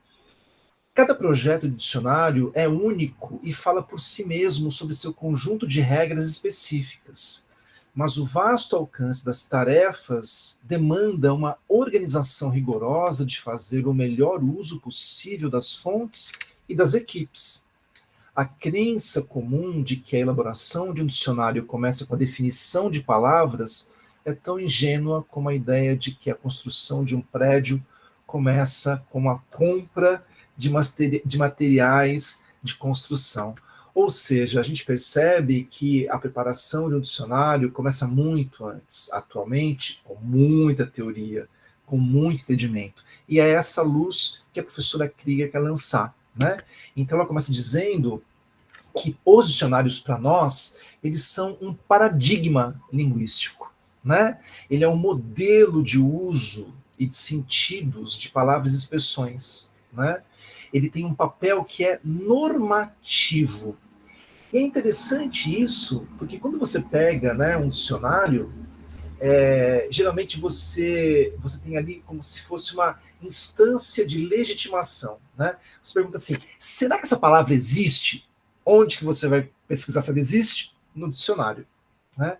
cada projeto de dicionário é único e fala por si mesmo sobre seu conjunto de regras específicas, mas o vasto alcance das tarefas demanda uma organização rigorosa de fazer o melhor uso possível das fontes e das equipes. A crença comum de que a elaboração de um dicionário começa com a definição de palavras é tão ingênua como a ideia de que a construção de um prédio começa com a compra de materiais de construção. Ou seja, a gente percebe que a preparação de um dicionário começa muito antes, atualmente, com muita teoria, com muito entendimento. E é essa luz que a professora Krieger quer lançar, né? Então ela começa dizendo que os dicionários, para nós, eles são um paradigma linguístico, né? Ele é um modelo de uso e de sentidos de palavras e expressões, né? Ele tem um papel que é normativo. E é interessante isso, porque quando você pega, né, um dicionário, geralmente você tem ali como se fosse uma instância de legitimação, né? Você pergunta assim, será que essa palavra existe? Onde que você vai pesquisar se ela existe? No dicionário, né?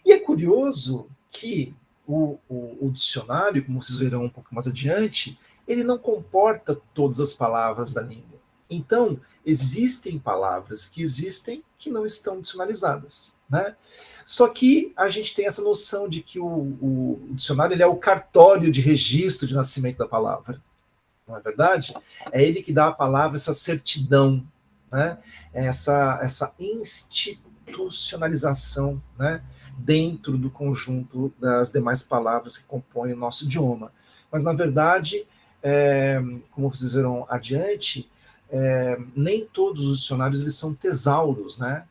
E é curioso que o dicionário, como vocês verão um pouco mais adiante, ele não comporta todas as palavras da língua. Então, existem palavras que existem que não estão dicionarizadas, né? Só que a gente tem essa noção de que o dicionário ele é o cartório de registro de nascimento da palavra, não é verdade? É ele que dá à palavra essa certidão, né? Essa institucionalização, né? Dentro do conjunto das demais palavras que compõem o nosso idioma. Mas, na verdade, como vocês verão adiante, nem todos os dicionários eles são tesauros, né?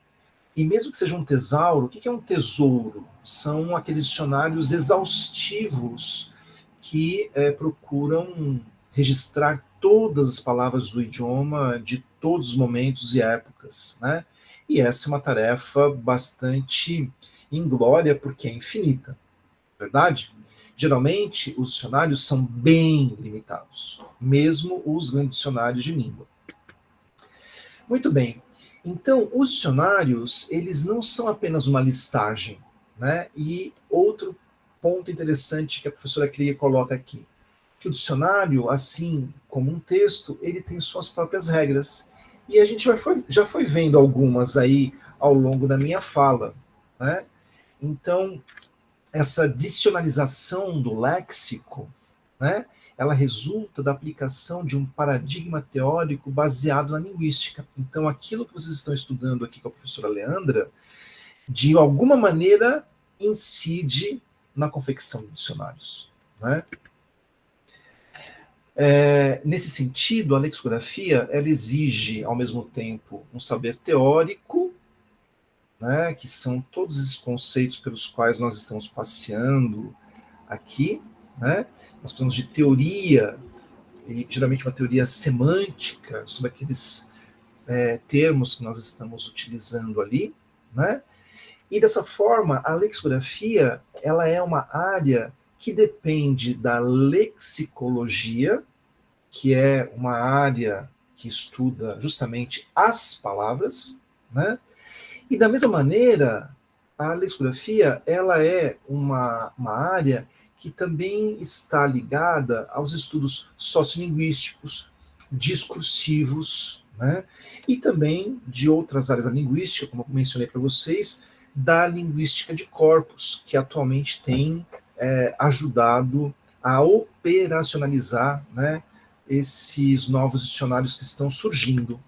E mesmo que seja um tesouro, o que é um tesouro? São aqueles dicionários exaustivos que procuram registrar todas as palavras do idioma de todos os momentos e épocas, né? E essa é uma tarefa bastante inglória, porque é infinita, verdade? Geralmente, os dicionários são bem limitados, mesmo os grandes dicionários de língua. Muito bem. Então, os dicionários, eles não são apenas uma listagem, né? E outro ponto interessante que a professora Krieger coloca aqui, que o dicionário, assim como um texto, ele tem suas próprias regras. E a gente já foi vendo algumas aí ao longo da minha fala, né? Então, essa dicionarização do léxico, né? Ela resulta da aplicação de um paradigma teórico baseado na linguística. Então, aquilo que vocês estão estudando aqui com a professora Leandra, de alguma maneira incide na confecção de dicionários, né? Nesse sentido, a lexicografia ela exige, ao mesmo tempo, um saber teórico, né, que são todos esses conceitos pelos quais nós estamos passeando aqui, né? Nós precisamos de teoria, e geralmente uma teoria semântica, sobre aqueles termos que nós estamos utilizando ali, né? E dessa forma, a lexicografia, ela é uma área que depende da lexicologia, que é uma área que estuda justamente as palavras, né? E da mesma maneira, a lexicografia, ela é uma área que também está ligada aos estudos sociolinguísticos, discursivos, né? E também de outras áreas da linguística, como eu mencionei para vocês, da linguística de corpos, que atualmente tem ajudado a operacionalizar, né, esses novos dicionários que estão surgindo.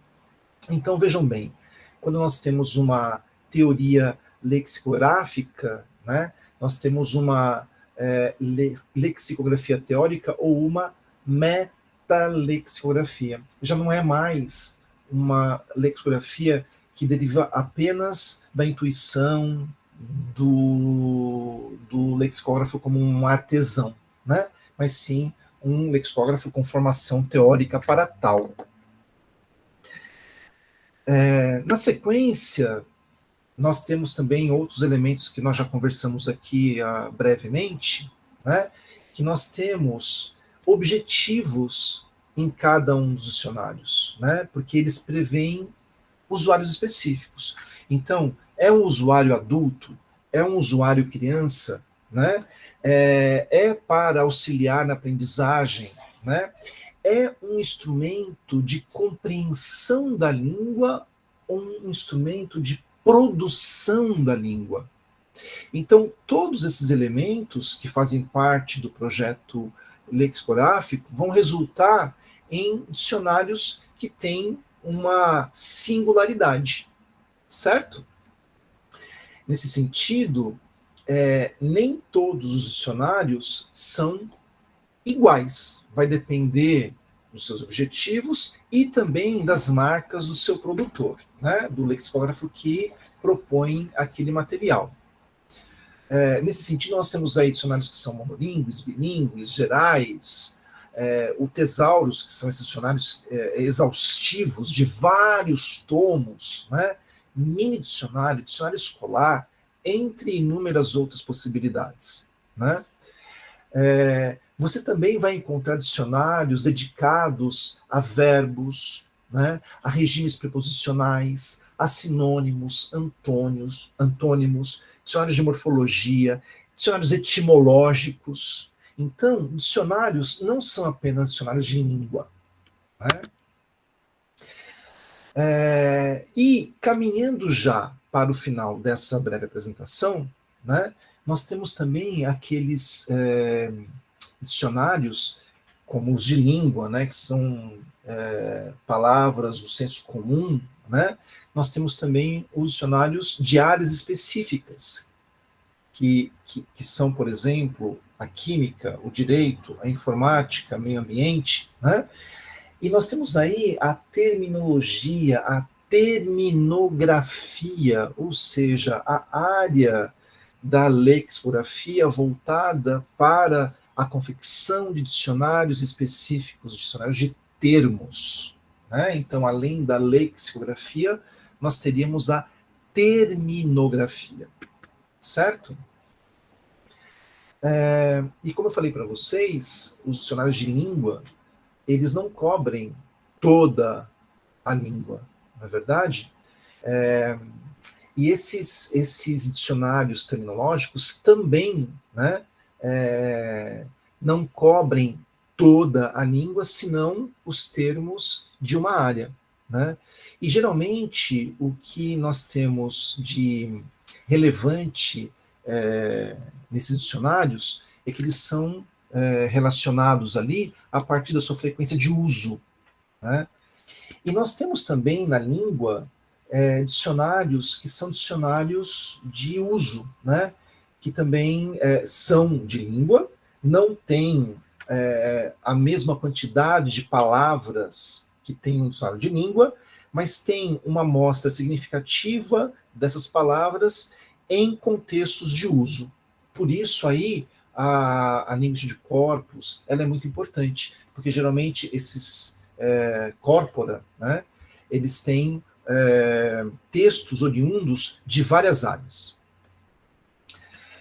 Então, vejam bem, quando nós temos uma teoria lexicográfica, né, nós temos uma lexicografia teórica ou uma metalexicografia. Já não é mais uma lexicografia que deriva apenas da intuição do lexicógrafo como um artesão, né? Mas sim um lexicógrafo com formação teórica para tal. Na sequência, nós temos também outros elementos que nós já conversamos aqui brevemente, né? Que nós temos objetivos em cada um dos dicionários, né? Porque eles preveem usuários específicos. Então, é um usuário adulto, é um usuário criança, né? É para auxiliar na aprendizagem, né? É um instrumento de compreensão da língua, um instrumento de produção da língua. Então, todos esses elementos que fazem parte do projeto lexicográfico vão resultar em dicionários que têm uma singularidade, certo? Nesse sentido, nem todos os dicionários são iguais. Vai depender dos seus objetivos e também das marcas do seu produtor, né? Do lexicógrafo que propõe aquele material. Nesse sentido, nós temos aí dicionários que são monolíngues, bilíngues, gerais, o Tesaurus, que são esses dicionários exaustivos de vários tomos, né? Mini dicionário, dicionário escolar, entre inúmeras outras possibilidades, né? Você também vai encontrar dicionários dedicados a verbos, né? A regimes preposicionais, a sinônimos, antônimos, dicionários de morfologia, dicionários etimológicos. Então, dicionários não são apenas dicionários de língua, né? E caminhando já para o final dessa breve apresentação, né, nós temos também aqueles dicionários, como os de língua, né, que são palavras do senso comum, né? Nós temos também os dicionários de áreas específicas, que são, por exemplo, a química, o direito, a informática, meio ambiente, né? E nós temos aí a terminologia, a terminografia, ou seja, a área da lexicografia voltada para a confecção de dicionários específicos, dicionários de termos, né? Então, além da lexicografia, nós teríamos a terminografia, certo? E como eu falei para vocês, os dicionários de língua, eles não cobrem toda a língua, não é verdade? E esses dicionários terminológicos também, né, não cobrem toda a língua, senão os termos de uma área, né? E geralmente o que nós temos de relevante nesses dicionários é que eles são relacionados ali a partir da sua frequência de uso, né? E nós temos também na língua dicionários que são dicionários de uso, né? Que também são de língua, não têm a mesma quantidade de palavras que tem um dicionário de língua, mas tem uma amostra significativa dessas palavras em contextos de uso. Por isso aí a linguagem de corpus ela é muito importante, porque geralmente esses corpora, né, eles têm textos oriundos de várias áreas.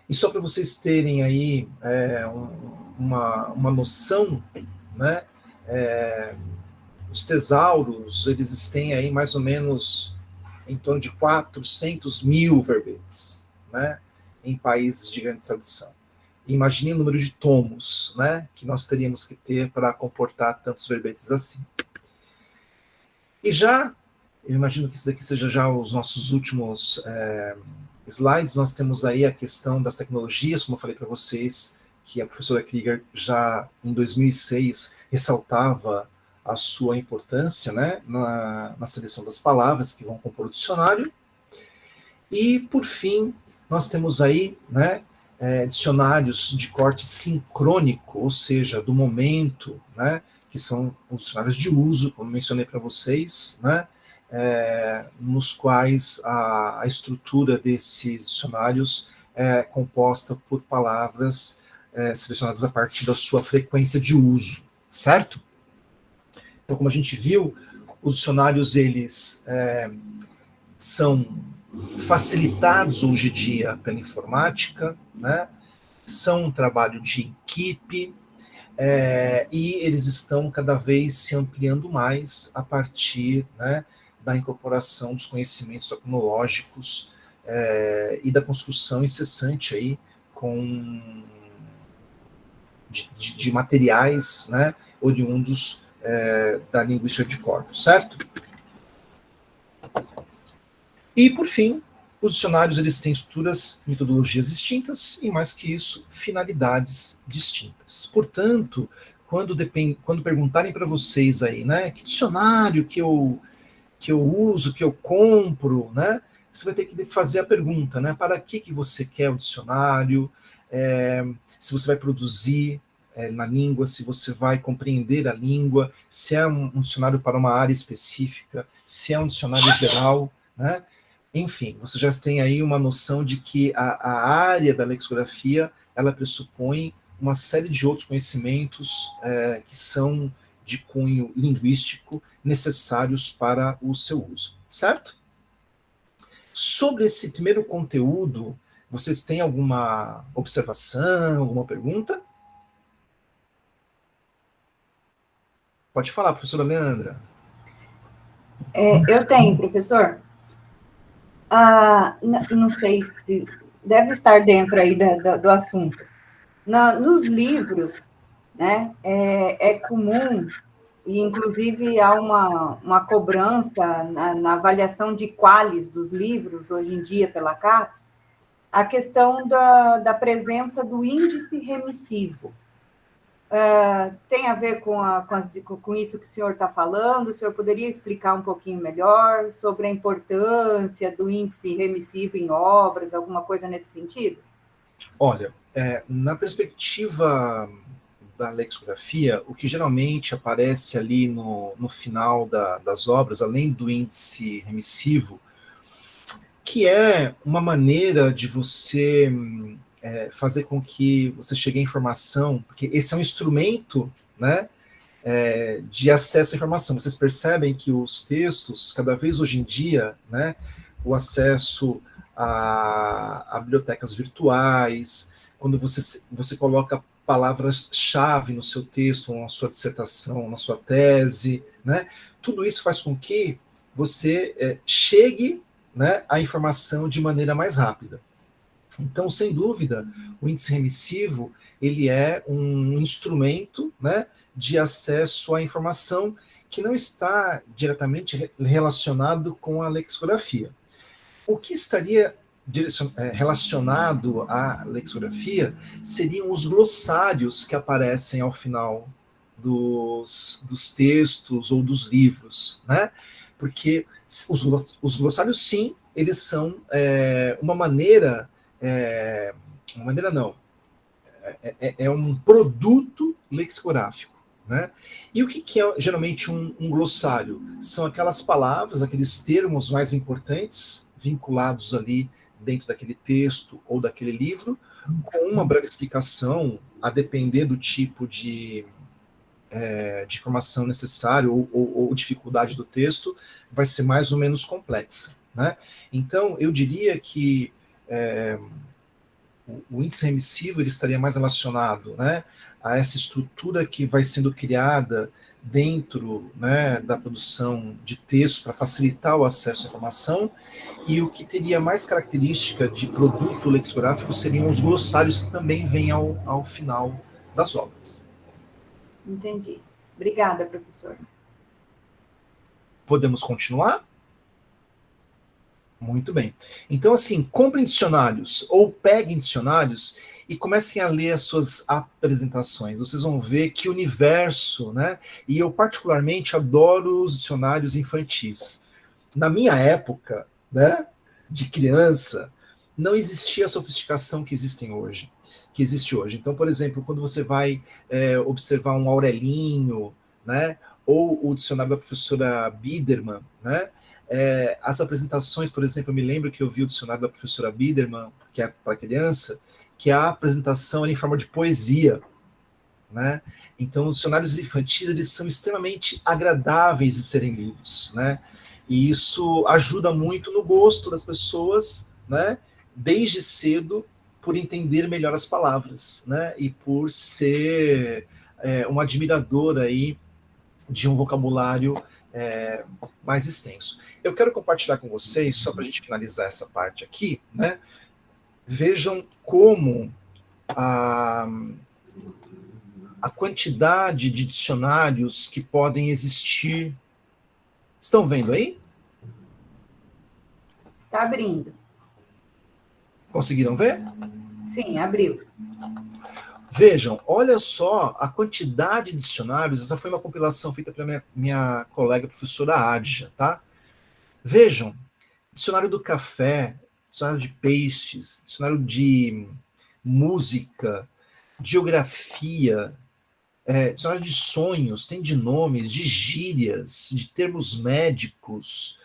E só para vocês terem aí uma noção, né, os tesauros, eles têm aí mais ou menos em torno de 400 mil verbetes, né, em países de grande tradição. Imagine o número de tomos, né, que nós teríamos que ter para comportar tantos verbetes assim. E já, eu imagino que isso daqui seja já os nossos últimos slides, nós temos aí a questão das tecnologias, como eu falei para vocês, que a professora Krieger já em 2006 ressaltava a sua importância, né, na seleção das palavras que vão compor o dicionário. E, por fim, nós temos aí, né, dicionários de corte sincrônico, ou seja, do momento, né, que são os dicionários de uso, como mencionei para vocês, né, nos quais a estrutura desses dicionários é composta por palavras selecionadas a partir da sua frequência de uso, certo? Então, como a gente viu, os dicionários, eles são facilitados hoje em dia pela informática, né? São um trabalho de equipe, e eles estão cada vez se ampliando mais a partir, né, da incorporação dos conhecimentos tecnológicos e da construção incessante aí de materiais, né, oriundos da linguística de corpos, certo? E, por fim, os dicionários, eles têm estruturas, metodologias distintas e, mais que isso, finalidades distintas. Portanto, quando perguntarem para vocês aí, né, que dicionário que eu uso, que eu compro, né, você vai ter que fazer a pergunta, né, para que você quer o dicionário, se você vai produzir na língua, se você vai compreender a língua, se é um dicionário para uma área específica, se é um dicionário geral, né? Enfim, você já tem aí uma noção de que a área da lexicografia, ela pressupõe uma série de outros conhecimentos que são de cunho linguístico necessários para o seu uso, certo? Sobre esse primeiro conteúdo, vocês têm alguma observação, alguma pergunta? Pode falar, professora Leandra. Eu tenho, professor. Não sei se deve estar dentro aí do assunto. Nos livros, né, é comum, e inclusive há uma cobrança na avaliação de qualis dos livros, hoje em dia, pela CAPES, a questão da presença do índice remissivo. Tem a ver com isso que o senhor está falando? O senhor poderia explicar um pouquinho melhor sobre a importância do índice remissivo em obras, alguma coisa nesse sentido? Olha, na perspectiva da lexicografia, o que geralmente aparece ali no final das obras, além do índice remissivo, que é uma maneira de você fazer com que você chegue à informação, porque esse é um instrumento, né, de acesso à informação. Vocês percebem que os textos, cada vez hoje em dia, né, o acesso a bibliotecas virtuais, quando você coloca palavras-chave no seu texto, na sua dissertação, na sua tese, né, tudo isso faz com que você chegue, né, à informação de maneira mais rápida. Então, sem dúvida, o índice remissivo, ele é um instrumento, né, de acesso à informação que não está diretamente relacionado com a lexicografia. O que estaria relacionado à lexicografia seriam os glossários que aparecem ao final dos textos ou dos livros, né? Porque os glossários, sim, eles são uma maneira não, é um produto lexicográfico, né? E o que é geralmente um glossário? São aquelas palavras, aqueles termos mais importantes vinculados ali dentro daquele texto ou daquele livro, com uma breve explicação, a depender do tipo de informação necessária ou dificuldade do texto, vai ser mais ou menos complexa, né? Então, eu diria que o índice remissivo, ele estaria mais relacionado, né, a essa estrutura que vai sendo criada dentro, né, da produção de texto para facilitar o acesso à informação, e o que teria mais característica de produto lexicográfico seriam os glossários que também vêm ao final das obras. Entendi. Obrigada, professor. Podemos continuar? Muito bem. Então, assim, comprem dicionários ou peguem dicionários e comecem a ler as suas apresentações. Vocês vão ver que universo, né? E eu particularmente adoro os dicionários infantis. Na minha época, né, de criança, não existia a sofisticação que existe hoje. Então, por exemplo, quando você vai observar um Aurelinho, né, ou o dicionário da professora Biederman, né, as apresentações, por exemplo, eu me lembro que eu vi o dicionário da professora Biderman, que é para criança, que a apresentação era em forma de poesia, né? Então, os dicionários infantis, eles são extremamente agradáveis de serem lidos, né? E isso ajuda muito no gosto das pessoas, né? Desde cedo, por entender melhor as palavras, né? E por ser um admirador aí de um vocabulário mais extenso. Eu quero compartilhar com vocês, só para a gente finalizar essa parte aqui, né? Vejam como a quantidade de dicionários que podem existir. Estão vendo aí? Está abrindo. Conseguiram ver? Sim, abriu. Vejam, olha só a quantidade de dicionários. Essa foi uma compilação feita pela minha colega professora Adja, tá? Vejam, dicionário do café, dicionário de peixes, dicionário de música, geografia, dicionário de sonhos, tem de nomes, de gírias, de termos médicos,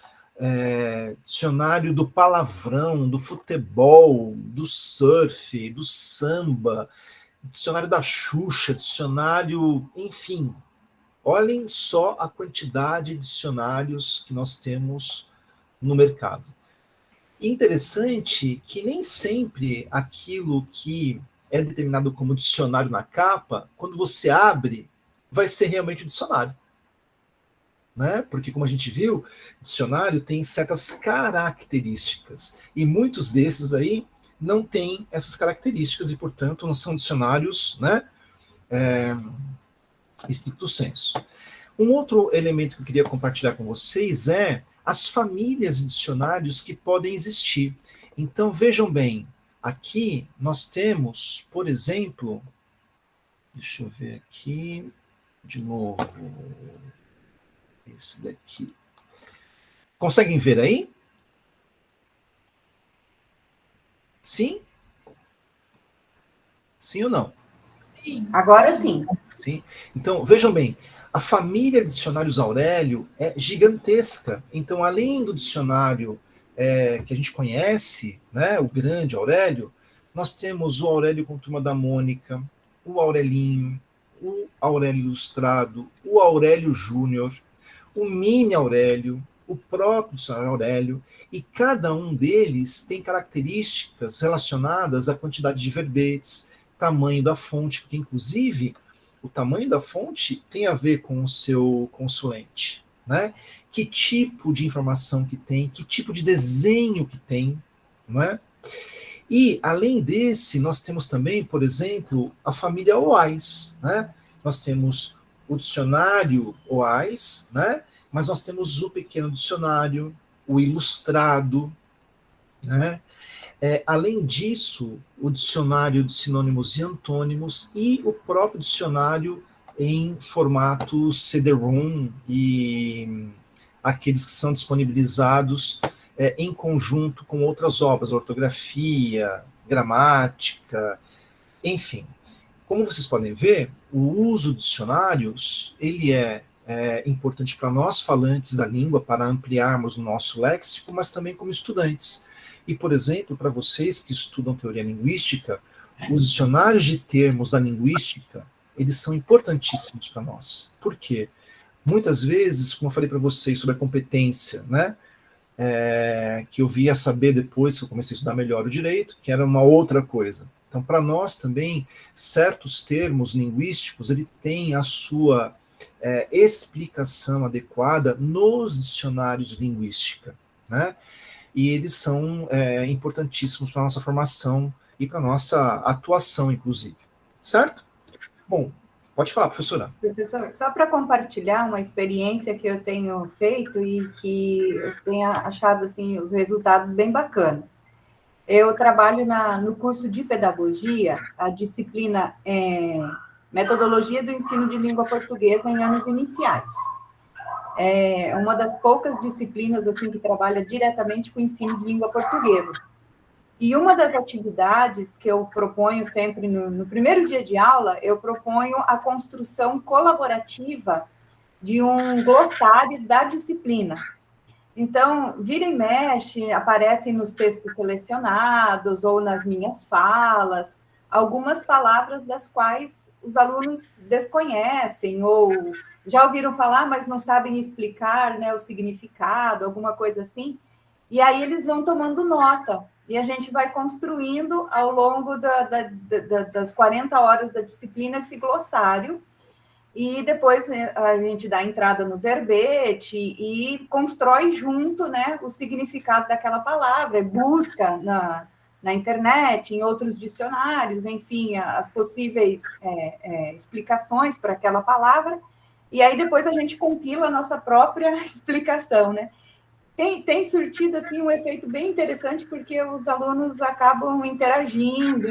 dicionário do palavrão, do futebol, do surf, do samba, dicionário da Xuxa, dicionário, enfim. Olhem só a quantidade de dicionários que nós temos no mercado. E interessante que nem sempre aquilo que é determinado como dicionário na capa, quando você abre, vai ser realmente o dicionário. Né? Porque, como a gente viu, dicionário tem certas características. E muitos desses aí não têm essas características e, portanto, não são dicionários, né, estricto sensu. Um outro elemento que eu queria compartilhar com vocês é as famílias de dicionários que podem existir. Então, vejam bem, aqui nós temos, por exemplo, deixa eu ver aqui, de novo, esse daqui. Conseguem ver aí? Sim? Sim ou não? Sim. Agora sim. Sim. Então, vejam bem, a família de dicionários Aurélio é gigantesca. Então, além do dicionário que a gente conhece, né, o grande Aurélio, nós temos o Aurélio com Turma da Mônica, o Aurelinho, o Aurélio Ilustrado, o Aurélio Júnior, o Mini Aurélio, o próprio dicionário Aurélio, e cada um deles tem características relacionadas à quantidade de verbetes, tamanho da fonte, porque, inclusive, o tamanho da fonte tem a ver com o seu consulente, né? Que tipo de informação que tem, que tipo de desenho que tem, não é? E, além desse, nós temos também, por exemplo, a família OAIS, né? Nós temos o dicionário OAIS, né? Mas nós temos o pequeno dicionário, o ilustrado, né? Além disso, o dicionário de sinônimos e antônimos e o próprio dicionário em formato CD-ROM e aqueles que são disponibilizados em conjunto com outras obras, ortografia, gramática, enfim. Como vocês podem ver, o uso de dicionários, ele é importante para nós, falantes da língua, para ampliarmos o nosso léxico, mas também como estudantes. E, por exemplo, para vocês que estudam teoria linguística, os dicionários de termos da linguística, eles são importantíssimos para nós. Por quê? Muitas vezes, como eu falei para vocês sobre a competência, né, que eu via saber depois que eu comecei a estudar melhor o direito, que era uma outra coisa. Então, para nós também, certos termos linguísticos, ele tem a sua explicação adequada nos dicionários de linguística, né? E eles são importantíssimos para a nossa formação e para a nossa atuação, inclusive. Certo? Bom, pode falar, professora. Professor, só para compartilhar uma experiência que eu tenho feito e que eu tenho achado assim, os resultados bem bacanas. Eu trabalho no curso de pedagogia, a disciplina Metodologia do Ensino de Língua Portuguesa em anos iniciais. É uma das poucas disciplinas assim que trabalha diretamente com o ensino de língua portuguesa. E uma das atividades que eu proponho sempre no primeiro dia de aula, eu proponho a construção colaborativa de um glossário da disciplina. Então, vira e mexe, aparecem nos textos selecionados ou nas minhas falas, algumas palavras das quais os alunos desconhecem ou já ouviram falar, mas não sabem explicar, né, o significado, alguma coisa assim. E aí eles vão tomando nota. E a gente vai construindo, ao longo das 40 horas da disciplina, esse glossário. E depois a gente dá entrada no verbete e constrói junto, né, o significado daquela palavra, busca na internet, em outros dicionários, enfim, as possíveis explicações para aquela palavra, e aí depois a gente compila a nossa própria explicação, né? Tem surtido, assim, um efeito bem interessante, porque os alunos acabam interagindo,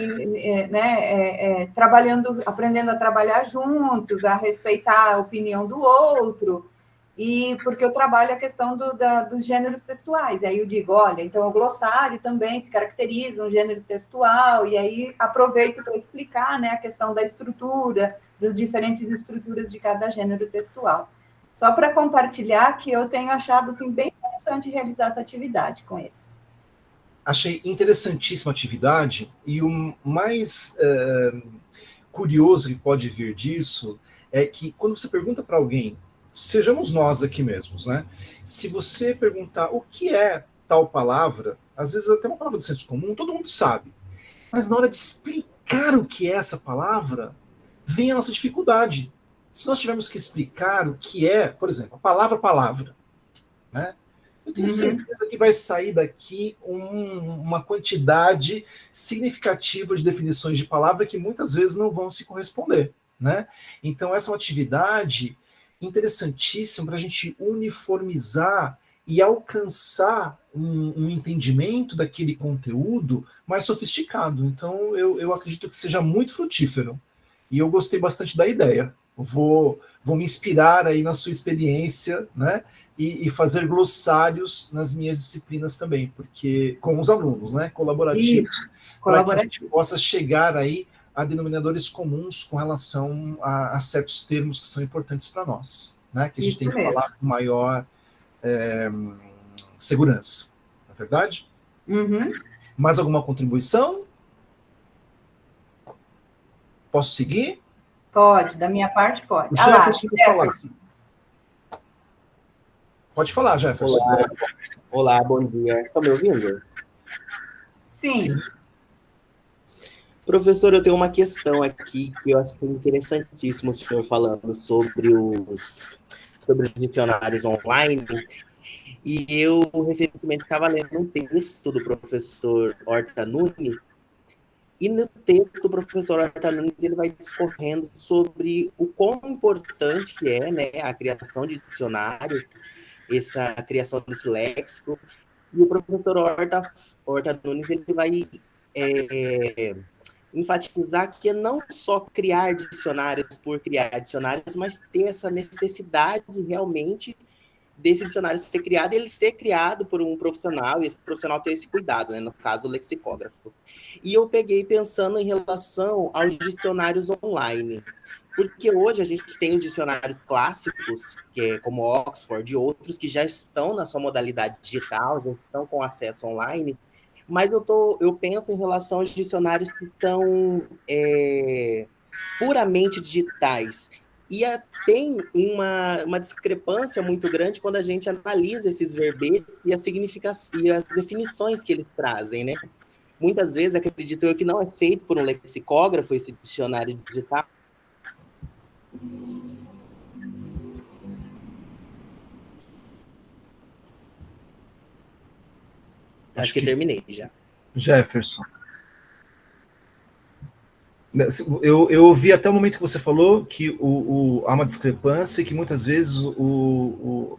né, trabalhando, aprendendo a trabalhar juntos, a respeitar a opinião do outro, e porque eu trabalho a questão dos gêneros textuais, aí eu digo, olha, então o glossário também se caracteriza um gênero textual, e aí aproveito para explicar, né, a questão da estrutura, das diferentes estruturas de cada gênero textual. Só para compartilhar que eu tenho achado, assim, bem interessante realizar essa atividade com eles. Achei interessantíssima a atividade, e o mais curioso que pode vir disso é que quando você pergunta para alguém, sejamos nós aqui mesmos, né? Se você perguntar o que é tal palavra, às vezes até uma palavra do senso comum, todo mundo sabe. Mas na hora de explicar o que é essa palavra, vem a nossa dificuldade. Se nós tivermos que explicar o que é, por exemplo, a palavra, né? Eu tenho certeza que vai sair daqui uma quantidade significativa de definições de palavra que muitas vezes não vão se corresponder, né? Então, essa é uma atividade interessantíssima para a gente uniformizar e alcançar um entendimento daquele conteúdo mais sofisticado. Então, eu acredito que seja muito frutífero. E eu gostei bastante da ideia. Vou me inspirar aí na sua experiência, né? E fazer glossários nas minhas disciplinas também, porque com os alunos, né? Colaborativos, para que a gente possa chegar aí a denominadores comuns com relação a certos termos que são importantes para nós, né? Que a gente tem que falar com maior segurança, não é verdade? Mais alguma contribuição? Posso seguir? Pode, da minha parte pode. Jefferson, Jefferson. Pode falar, Jefferson. Olá, bom dia. Estão me ouvindo? Sim. Professor, eu tenho uma questão aqui que eu acho que é interessantíssimo o senhor falando sobre os dicionários online. E eu recentemente estava lendo um texto do professor Horta Nunes, e no texto do professor Horta Nunes ele vai discorrendo sobre o quão importante é, né, a criação de dicionários, essa criação desse léxico, e o professor Horta Nunes ele vai enfatizar que é não só criar dicionários por criar dicionários, mas ter essa necessidade realmente desse dicionário ser criado, ele ser criado por um profissional, e esse profissional ter esse cuidado, né, no caso o lexicógrafo. E eu peguei pensando em relação aos dicionários online, porque hoje a gente tem os dicionários clássicos, que é como Oxford e outros, que já estão na sua modalidade digital, já estão com acesso online, mas eu penso em relação aos dicionários que são puramente digitais. E tem uma discrepância muito grande quando a gente analisa esses verbetes e as definições que eles trazem, né? Muitas vezes, acredito eu, que não é feito por um lexicógrafo esse dicionário digital. Acho que terminei já. Jefferson. Eu ouvi até o momento que você falou que há uma discrepância e que muitas vezes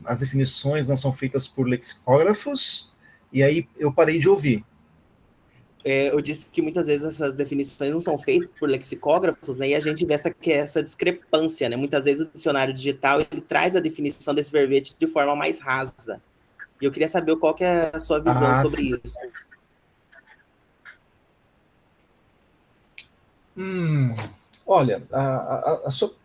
as definições não são feitas por lexicógrafos, e aí eu parei de ouvir. Eu disse que muitas vezes essas definições não são feitas por lexicógrafos, né, e a gente vê essa discrepância, né? Muitas vezes o dicionário digital ele traz a definição desse verbete de forma mais rasa. E eu queria saber qual que é a sua visão sobre isso. Olha,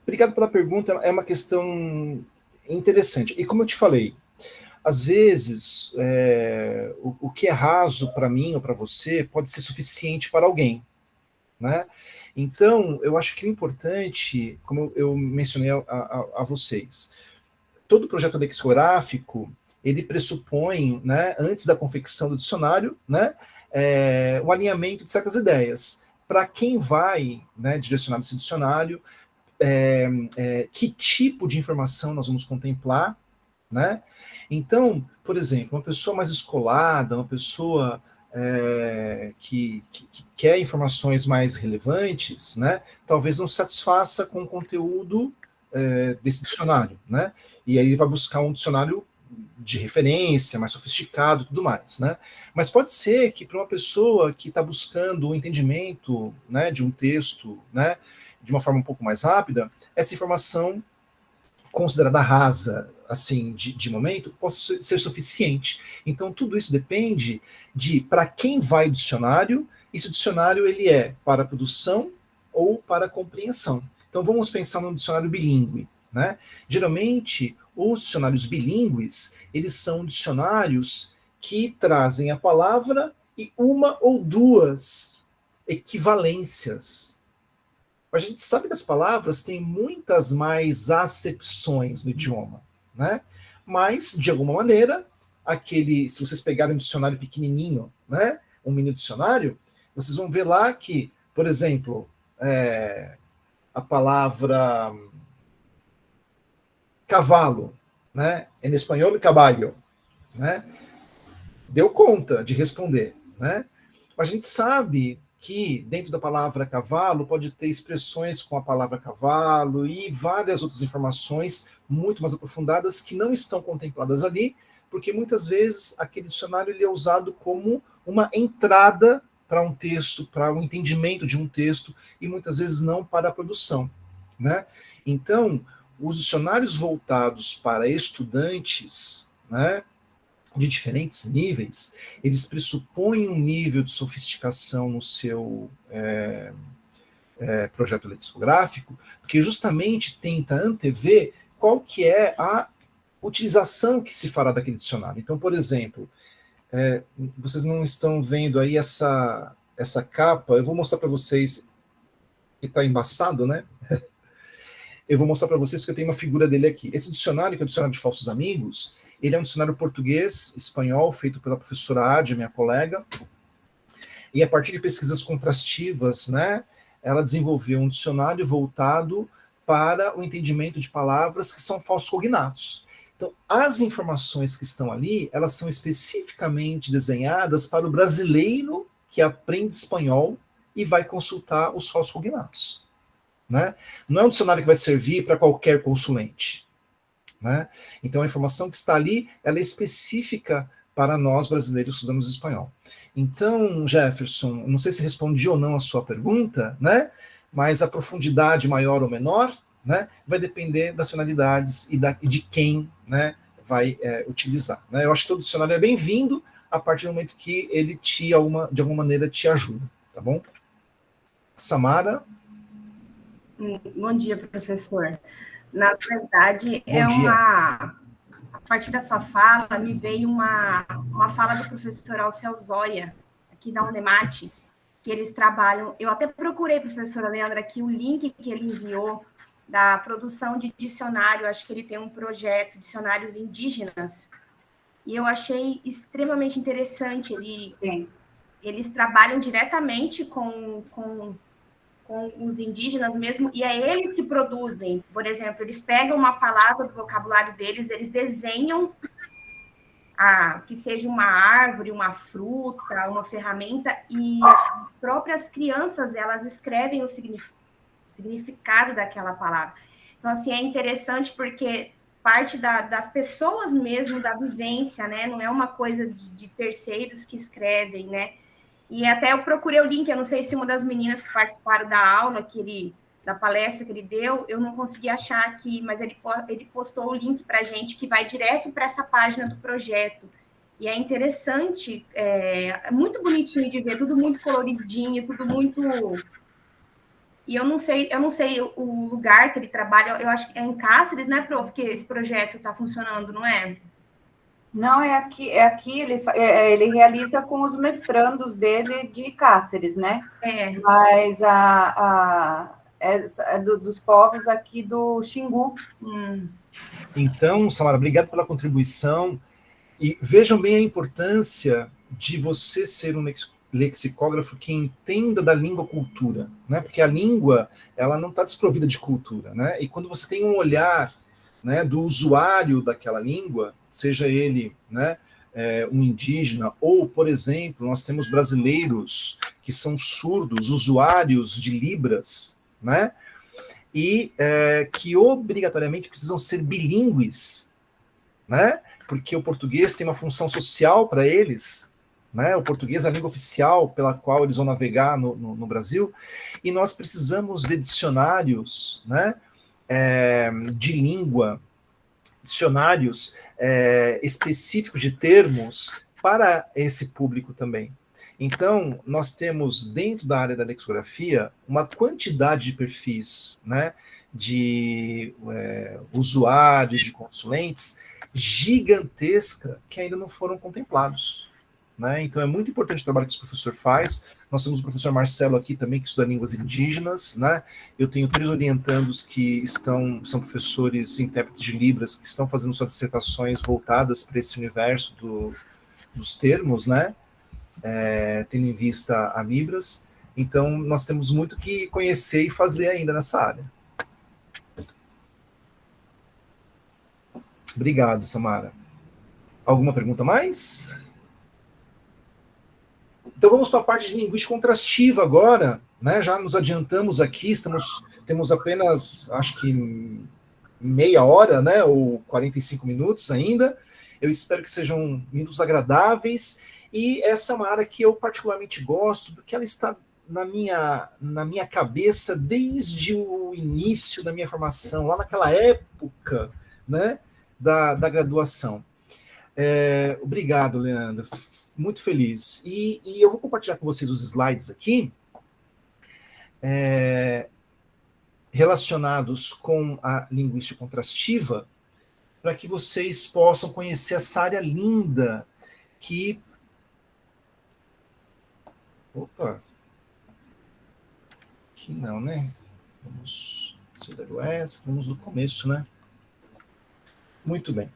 obrigado pela pergunta, é uma questão interessante. E como eu te falei, às vezes, o que é raso para mim ou para você pode ser suficiente para alguém, né? Então, eu acho que o importante, como eu mencionei a vocês, todo projeto lexicográfico, ele pressupõe, né, antes da confecção do dicionário, né, o alinhamento de certas ideias. Para quem vai, né, direcionar esse dicionário, que tipo de informação nós vamos contemplar, né? Então, por exemplo, uma pessoa mais escolada, uma pessoa que quer informações mais relevantes, né, talvez não se satisfaça com o conteúdo desse dicionário, né? E aí ele vai buscar um dicionário de referência, mais sofisticado e tudo mais, né? Mas pode ser que para uma pessoa que está buscando o entendimento, né, de um texto, né, de uma forma um pouco mais rápida, essa informação considerada rasa, assim, de momento, possa ser suficiente. Então, tudo isso depende de para quem vai o dicionário, e se o dicionário ele é para produção ou para compreensão. Então, vamos pensar num dicionário bilíngue, né? Geralmente, os dicionários bilíngues, eles são dicionários que trazem a palavra e uma ou duas equivalências. A gente sabe que as palavras têm muitas mais acepções no idioma, né? Mas, de alguma maneira, se vocês pegarem um dicionário pequenininho, né, um mini dicionário, vocês vão ver lá que, por exemplo, a palavra cavalo, né, em espanhol, caballo, né, deu conta de responder, né? A gente sabe que dentro da palavra cavalo pode ter expressões com a palavra cavalo e várias outras informações muito mais aprofundadas que não estão contempladas ali, porque muitas vezes aquele dicionário ele é usado como uma entrada para um texto, para o entendimento de um texto, e muitas vezes não para a produção, né? Então, os dicionários voltados para estudantes, né, de diferentes níveis, eles pressupõem um nível de sofisticação no seu projeto lexicográfico, porque justamente tenta antever qual que é a utilização que se fará daquele dicionário. Então, por exemplo, vocês não estão vendo aí essa capa, eu vou mostrar para vocês, que está embaçado, né? Eu vou mostrar para vocês porque eu tenho uma figura dele aqui. Esse dicionário, que é o Dicionário de Falsos Amigos, ele é um dicionário português, espanhol, feito pela professora Ádia, minha colega, e a partir de pesquisas contrastivas, né, ela desenvolveu um dicionário voltado para o entendimento de palavras que são falsos cognatos. Então, as informações que estão ali, elas são especificamente desenhadas para o brasileiro que aprende espanhol e vai consultar os falsos cognatos, né? Não é um dicionário que vai servir para qualquer consulente, né? Então, a informação que está ali, ela é específica para nós brasileiros que estudamos espanhol. Então, Jefferson, não sei se respondi ou não a sua pergunta, né? Mas a profundidade maior ou menor, né, vai depender das finalidades e de quem, né, vai utilizar, né? Eu acho que todo dicionário é bem-vindo a partir do momento que ele de alguma maneira te ajuda, tá bom? Samara? Bom dia, professor. Na verdade, a partir da sua fala, me veio uma fala do professor Alceu Zóia, aqui da Unemate, que eles trabalham... Eu até procurei, professora Leandra, aqui o link que ele enviou da produção de dicionário, acho que ele tem um projeto, dicionários indígenas, e eu achei extremamente interessante. Eles trabalham diretamente com os indígenas mesmo, e é eles que produzem. Por exemplo, eles pegam uma palavra do vocabulário deles, eles desenham que seja uma árvore, uma fruta, uma ferramenta, e as próprias crianças, elas escrevem o significado daquela palavra. Então, assim, é interessante porque parte das pessoas mesmo, da vivência, né? Não é uma coisa de terceiros que escrevem, né? E até eu procurei o link, eu não sei se uma das meninas que participaram da aula, da palestra que ele deu, eu não consegui achar aqui, mas ele postou o link para a gente que vai direto para essa página do projeto. E é interessante, é muito bonitinho de ver, tudo muito coloridinho, tudo muito... E eu não sei o lugar que ele trabalha, eu acho que é em Cáceres, né, prof, que esse projeto está funcionando, não é? Não, é aqui ele realiza com os mestrandos dele de Cáceres, né? Mas dos povos aqui do Xingu. Então, Samara, obrigado pela contribuição. E vejam bem a importância de você ser um lexicógrafo que entenda da língua cultura, né? Porque a língua, ela não está desprovida de cultura, né? E quando você tem um olhar, né, do usuário daquela língua, seja ele, né, um indígena, ou, por exemplo, nós temos brasileiros que são surdos, usuários de Libras, né? E que obrigatoriamente precisam ser bilíngues, né? Porque o português tem uma função social para eles, né? O português é a língua oficial pela qual eles vão navegar no Brasil, e nós precisamos de dicionários, né? De língua, dicionários específicos de termos para esse público também. Então, nós temos dentro da área da lexicografia uma quantidade de perfis, né, de usuários, de consulentes, gigantesca, que ainda não foram contemplados, né? Então é muito importante o trabalho que o professor faz. Nós temos o professor Marcelo aqui também, que estuda línguas indígenas, né? Eu tenho 3 orientandos que são professores intérpretes de Libras, que estão fazendo suas dissertações voltadas para esse universo dos termos, né? Tendo em vista a Libras. Então, nós temos muito que conhecer e fazer ainda nessa área. Obrigado, Samara. Alguma pergunta mais? Então vamos para a parte de linguística contrastiva agora, né? Já nos adiantamos aqui, temos apenas, acho que meia hora, né? Ou 45 minutos ainda. Eu espero que sejam minutos agradáveis. E essa é uma área que eu particularmente gosto, porque ela está na minha cabeça desde o início da minha formação, lá naquela época, né? Da graduação. Obrigado, Leandro. Muito feliz. E eu vou compartilhar com vocês os slides aqui, relacionados com a linguística contrastiva, para que vocês possam conhecer essa área linda que... Opa! Aqui não, né? Vamos do começo, né? Muito bem.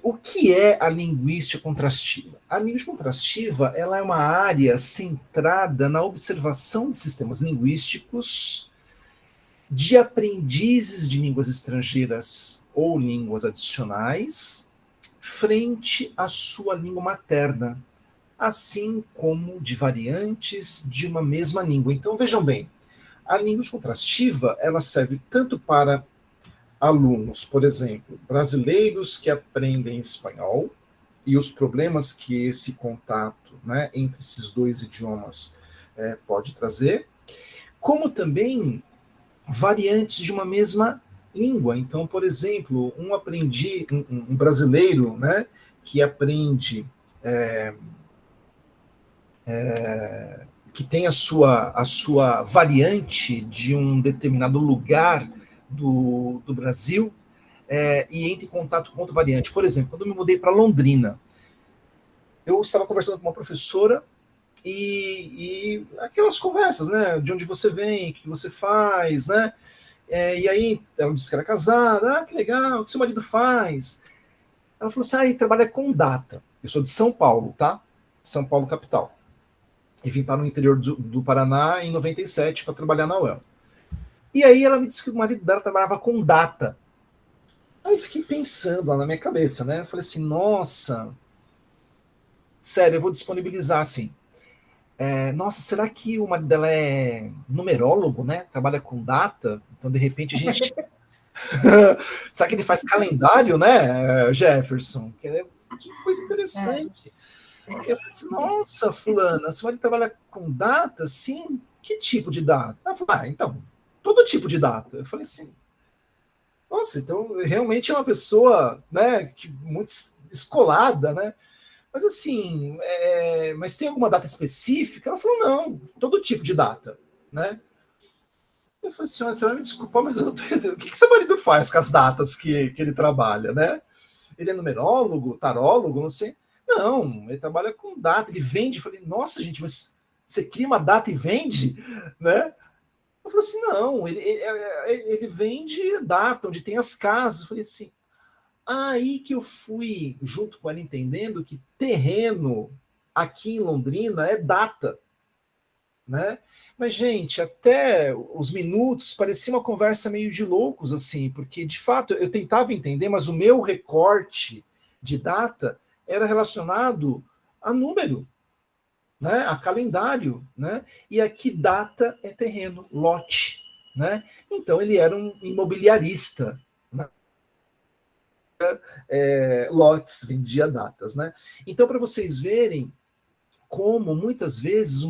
O que é a linguística contrastiva? A linguística contrastiva, ela é uma área centrada na observação de sistemas linguísticos de aprendizes de línguas estrangeiras ou línguas adicionais frente à sua língua materna, assim como de variantes de uma mesma língua. Então, vejam bem, a linguística contrastiva, ela serve tanto para alunos, por exemplo, brasileiros que aprendem espanhol e os problemas que esse contato, né, entre esses 2 idiomas pode trazer, como também variantes de uma mesma língua. Então, por exemplo, um brasileiro, né, que aprende, que tem a sua variante de um determinado lugar do Brasil, e entra em contato com outra variante. Por exemplo, quando eu me mudei para Londrina, eu estava conversando com uma professora e aquelas conversas, né? De onde você vem, o que você faz, né? E aí ela disse que era casada. Que legal, o que seu marido faz? Ela falou assim, trabalha com data. Eu sou de São Paulo, tá? São Paulo, capital. E vim para o interior do Paraná em 97 para trabalhar na UEL. E aí ela me disse que o marido dela trabalhava com data. Aí eu fiquei pensando lá na minha cabeça, né? Eu falei assim, nossa, sério, eu vou disponibilizar assim. Nossa, será que o marido dela é numerólogo, né? Trabalha com data? Então, de repente, a gente... Será que ele faz calendário, né, Jefferson? Que coisa interessante. Eu falei assim, nossa, fulana, se o marido trabalha com data, sim, que tipo de data? Ela falou, então... todo tipo de data. Eu falei assim, nossa, então realmente é uma pessoa, né, muito escolada, né? Mas assim, mas tem alguma data específica? Ela falou, não, todo tipo de data, né? Eu falei assim, você vai me desculpar, mas eu não tô entendendo. O que seu marido faz com as datas que ele trabalha, né? Ele é numerólogo, tarólogo, não sei. Não, ele trabalha com data, ele vende. Eu falei, nossa, gente, mas você cria uma data e vende, né? Eu falei assim, não, ele vende data, onde tem as casas. Eu falei assim, aí que eu fui, junto com ela, entendendo que terreno aqui em Londrina é data, né? Mas, gente, até os minutos parecia uma conversa meio de loucos, assim, porque, de fato, eu tentava entender, mas o meu recorte de data era relacionado a número, né? A calendário, né? E aqui data é terreno, lote, né? Então, ele era um imobiliarista, né? Lotes, vendia datas, né? Então, para vocês verem como, muitas vezes,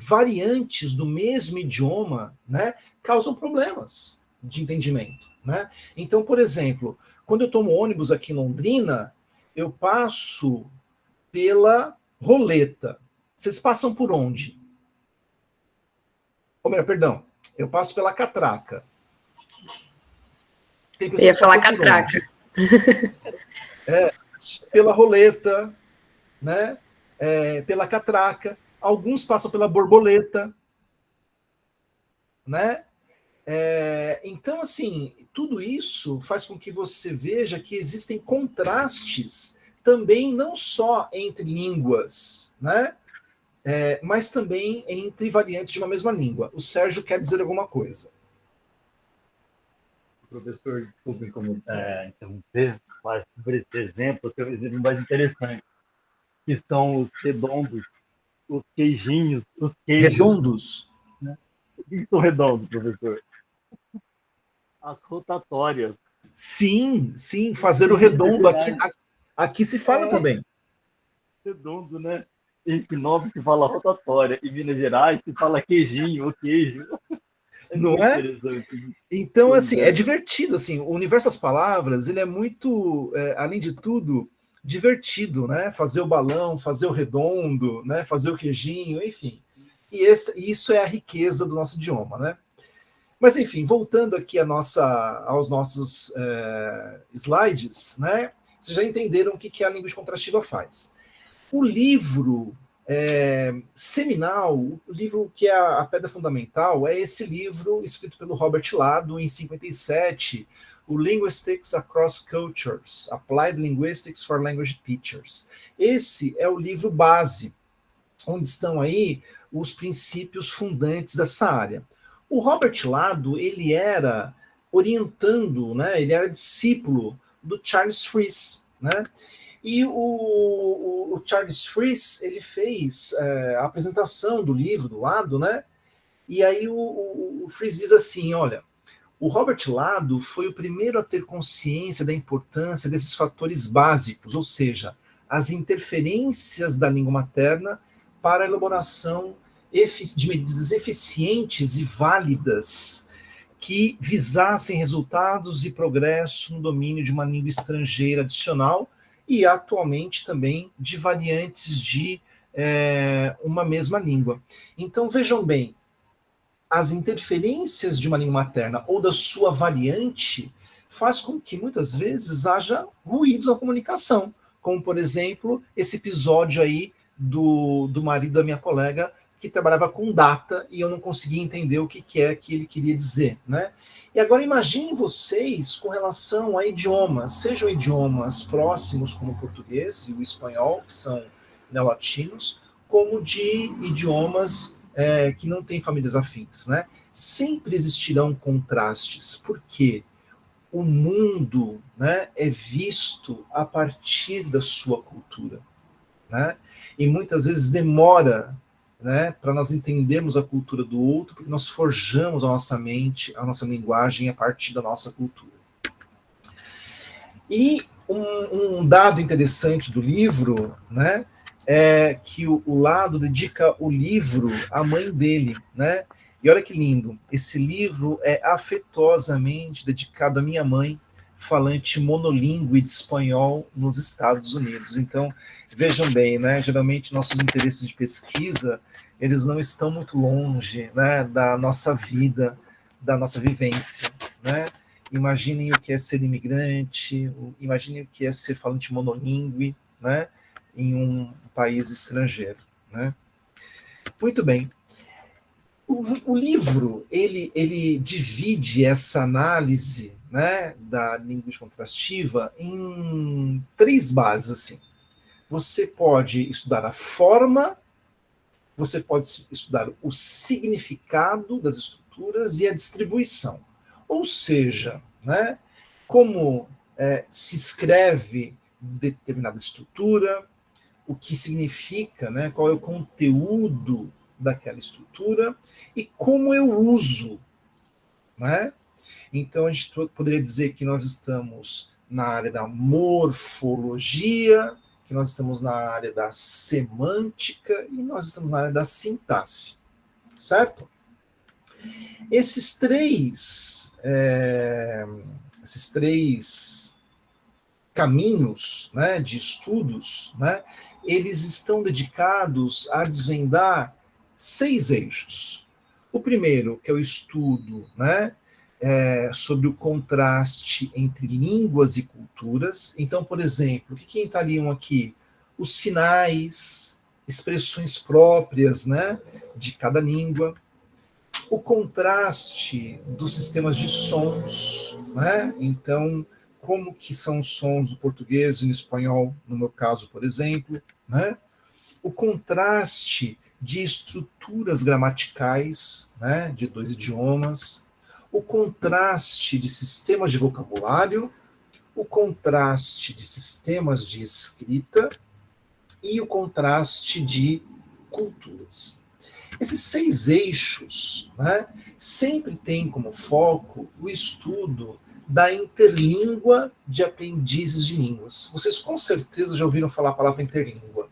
variantes do mesmo idioma, né, causam problemas de entendimento, né? Então, por exemplo, quando eu tomo ônibus aqui em Londrina, eu passo pela Roleta. Vocês passam por onde? Ou melhor, perdão, eu passo pela Catraca. Eu ia falar Catraca. Pela Roleta, né? Pela Catraca. Alguns passam pela Borboleta, né? Então, assim, tudo isso faz com que você veja que existem contrastes também, não só entre línguas, né? Mas também entre variantes de uma mesma língua. O Sérgio quer dizer alguma coisa. Professor, desculpe interromper, mas sobre esse exemplo, tem um exemplo mais interessante, que são os redondos, os queijinhos, os queijos. Redondos? Né? O que são redondos, professor? As rotatórias. Sim, fazer o redondo aqui se fala também. Redondo, né? Em Sinop se fala rotatória, em Minas Gerais se fala queijinho ou queijo. Não é? Então, assim, é divertido, assim, o universo das palavras, ele é muito, além de tudo, divertido, né? Fazer o balão, fazer o redondo, né? Fazer o queijinho, enfim. E isso é a riqueza do nosso idioma, né? Mas, enfim, voltando aqui aos nossos slides, né? Vocês já entenderam o que a linguística contrastiva faz. O livro seminal, o livro que é a pedra fundamental, é esse livro escrito pelo Robert Lado, em 57, o Linguistics Across Cultures, Applied Linguistics for Language Teachers. Esse é o livro base, onde estão aí os princípios fundantes dessa área. O Robert Lado, ele era orientando, né, ele era discípulo do Charles Fries, né? E o Charles Fries, ele fez a apresentação do livro do Lado, né? E aí o Fries diz assim, olha, o Robert Lado foi o primeiro a ter consciência da importância desses fatores básicos, ou seja, as interferências da língua materna para a elaboração de medidas eficientes e válidas que visassem resultados e progresso no domínio de uma língua estrangeira adicional e, atualmente, também de variantes de uma mesma língua. Então, vejam bem, as interferências de uma língua materna ou da sua variante faz com que, muitas vezes, haja ruídos na comunicação, como, por exemplo, esse episódio aí do marido da minha colega, que trabalhava com data e eu não conseguia entender o que é que ele queria dizer, né? E agora imaginem vocês com relação a idiomas, sejam idiomas próximos como o português e o espanhol, que são neolatinos, como de idiomas que não têm famílias afins, né? Sempre existirão contrastes, porque o mundo, né, é visto a partir da sua cultura, né? E muitas vezes demora, né, para nós entendermos a cultura do outro, porque nós forjamos a nossa mente, a nossa linguagem a partir da nossa cultura. E um dado interessante do livro, né, é que o Lado dedica o livro à mãe dele, né? E olha que lindo, esse livro é afetuosamente dedicado à minha mãe, falante monolíngue de espanhol nos Estados Unidos. Então, vejam bem, né? Geralmente nossos interesses de pesquisa, eles não estão muito longe, né, da nossa vida da nossa vivência, né? Imaginem o que é ser imigrante, imaginem o que é ser falante monolíngue, né? Em um país estrangeiro, né? Muito bem. O livro, ele divide essa análise, né, da linguística contrastiva em 3 bases, assim. Você pode estudar a forma, você pode estudar o significado das estruturas e a distribuição. Ou seja, né, como se escreve determinada estrutura, o que significa, né, qual é o conteúdo daquela estrutura e como eu uso, né? Então a gente poderia dizer que nós estamos na área da morfologia, que nós estamos na área da semântica e nós estamos na área da sintaxe, certo? Esses três caminhos, né, de estudos, né, eles estão dedicados a desvendar 6 eixos. O primeiro, que é o estudo, né, sobre o contraste entre línguas e culturas. Então, por exemplo, o que entrariam aqui? Os sinais, expressões próprias, né, de cada língua. O contraste dos sistemas de sons, né? Então, como que são os sons do português e no espanhol, no meu caso, por exemplo, né? O contraste de estruturas gramaticais, né, de 2 idiomas, o contraste de sistemas de vocabulário, o contraste de sistemas de escrita e o contraste de culturas. Esses 6 eixos, né, sempre têm como foco o estudo da interlíngua de aprendizes de línguas. Vocês com certeza já ouviram falar a palavra interlíngua.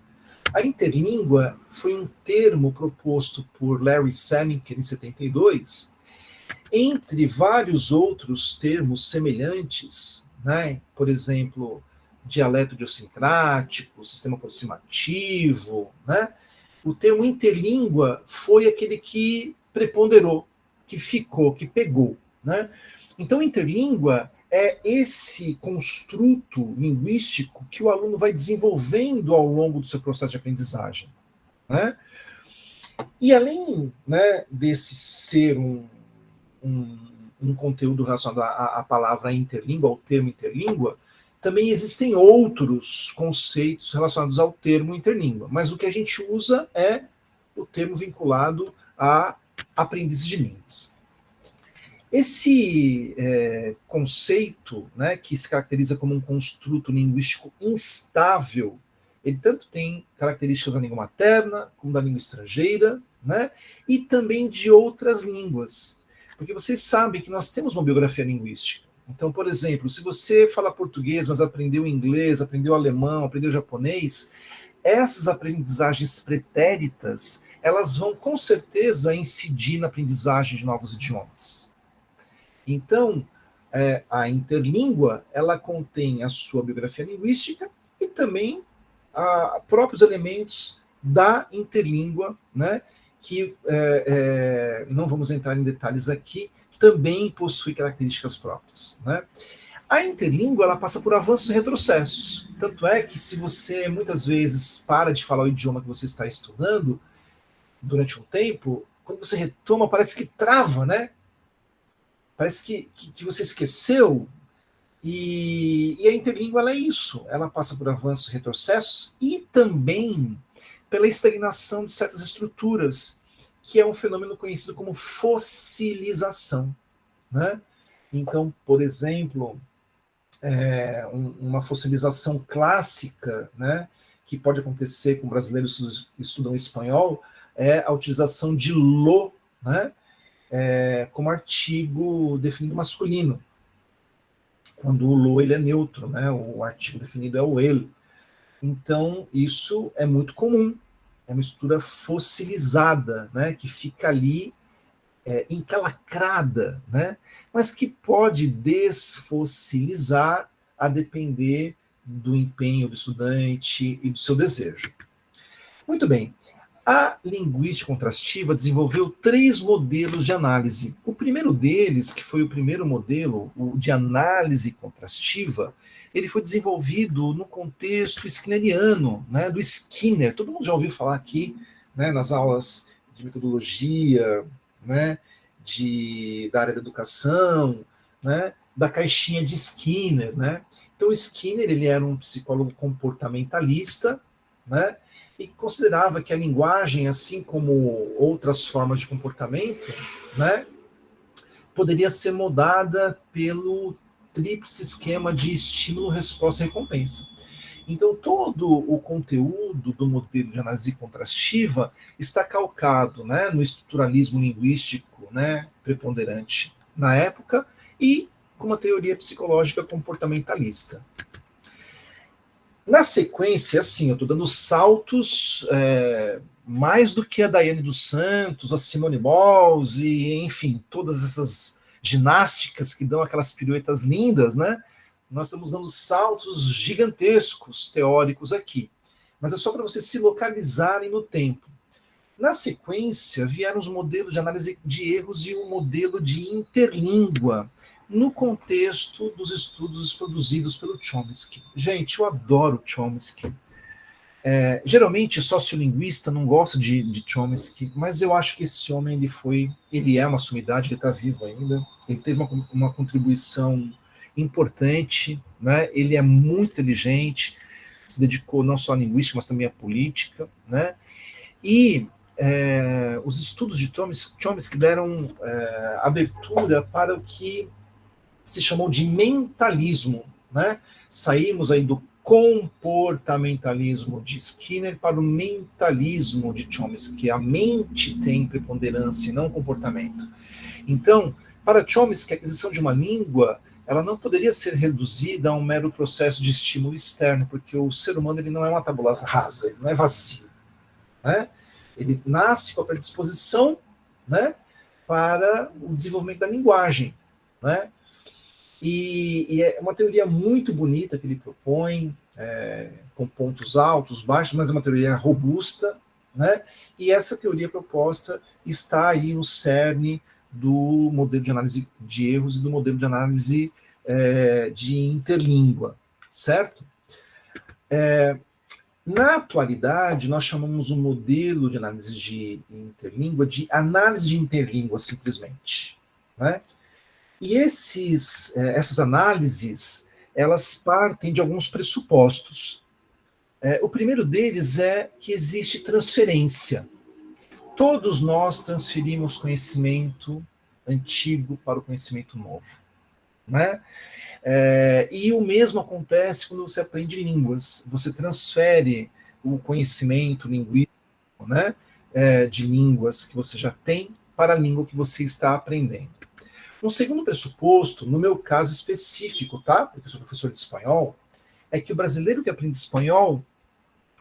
A interlíngua foi um termo proposto por Larry Sanger em 72, entre vários outros termos semelhantes, né? Por exemplo, dialeto idiosincrático, sistema aproximativo, né? O termo interlíngua foi aquele que preponderou, que ficou, que pegou, né? Então, interlíngua é esse construto linguístico que o aluno vai desenvolvendo ao longo do seu processo de aprendizagem, né? E além, né, desse ser um conteúdo relacionado à palavra interlíngua, ao termo interlíngua, também existem outros conceitos relacionados ao termo interlíngua, mas o que a gente usa é o termo vinculado a aprendizes de línguas. Esse conceito, né, que se caracteriza como um construto linguístico instável, ele tanto tem características da língua materna, como da língua estrangeira, né, e também de outras línguas. Porque vocês sabem que nós temos uma biografia linguística. Então, por exemplo, se você fala português, mas aprendeu inglês, aprendeu alemão, aprendeu japonês, essas aprendizagens pretéritas, elas vão com certeza incidir na aprendizagem de novos idiomas. Então, a interlíngua, ela contém a sua biografia linguística e também próprios elementos da interlíngua, né, que não vamos entrar em detalhes aqui, também possui características próprias, né? A interlíngua, ela passa por avanços e retrocessos. Tanto é que se você muitas vezes para de falar o idioma que você está estudando durante um tempo, quando você retoma, parece que trava, né? Parece que você esqueceu. E a interlíngua, ela é isso. Ela passa por avanços e retrocessos e também pela estagnação de certas estruturas, que é um fenômeno conhecido como fossilização, né? Então, por exemplo, uma fossilização clássica, né, que pode acontecer com brasileiros que estudam espanhol, é a utilização de lo, né, como artigo definido masculino, quando o lo ele é neutro, né, o artigo definido é o ele. Então, isso é muito comum. É uma estrutura fossilizada, né, que fica ali encalacrada, né, mas que pode desfossilizar a depender do empenho do estudante e do seu desejo. Muito bem. A linguística contrastiva desenvolveu 3 modelos de análise. O primeiro deles, que foi o primeiro modelo, o de análise contrastiva, ele foi desenvolvido no contexto skinneriano, né, do Skinner. Todo mundo já ouviu falar aqui, né, nas aulas de metodologia, né, da área da educação, né, da caixinha de Skinner, né? Então, o Skinner, ele era um psicólogo comportamentalista, né, e considerava que a linguagem, assim como outras formas de comportamento, né, poderia ser moldada pelo tríplice esquema de estímulo, resposta e recompensa. Então, todo o conteúdo do modelo de análise contrastiva está calcado, né, no estruturalismo linguístico, né, preponderante na época e com uma teoria psicológica comportamentalista. Na sequência, assim, eu estou dando saltos mais do que a Daiane dos Santos, a Simone Bowles, e, enfim, todas essas ginásticas que dão aquelas piruetas lindas, né? Nós estamos dando saltos gigantescos teóricos aqui. Mas é só para vocês se localizarem no tempo. Na sequência, vieram os modelos de análise de erros e o modelo de interlíngua, no contexto dos estudos produzidos pelo Chomsky. Gente, eu adoro Chomsky. Geralmente, sociolinguista não gosta de Chomsky, mas eu acho que esse homem, ele é uma sumidade, ele está vivo ainda, ele teve uma contribuição importante, né? Ele é muito inteligente, se dedicou não só à linguística, mas também à política, né? E os estudos de Chomsky deram abertura para o que se chamou de mentalismo, né? Saímos aí do comportamentalismo de Skinner para o mentalismo de Chomsky. A mente tem preponderância e não o comportamento. Então, para Chomsky, a aquisição de uma língua, ela não poderia ser reduzida a um mero processo de estímulo externo, porque o ser humano, ele não é uma tábua rasa, ele não é vazio, né? Ele nasce com a predisposição, né, para o desenvolvimento da linguagem, né? E é uma teoria muito bonita que ele propõe, com pontos altos, baixos, mas é uma teoria robusta, né? E essa teoria proposta está aí no cerne do modelo de análise de erros e do modelo de análise de interlíngua, certo? Na atualidade, nós chamamos o modelo de análise de interlíngua de análise de interlíngua, simplesmente, né? E essas análises, elas partem de alguns pressupostos. O primeiro deles é que existe transferência. Todos nós transferimos conhecimento antigo para o conhecimento novo, né? E o mesmo acontece quando você aprende línguas. Você transfere o conhecimento linguístico, né, de línguas que você já tem para a língua que você está aprendendo. Um segundo pressuposto, no meu caso específico, tá? Porque eu sou professor de espanhol, é que o brasileiro que aprende espanhol,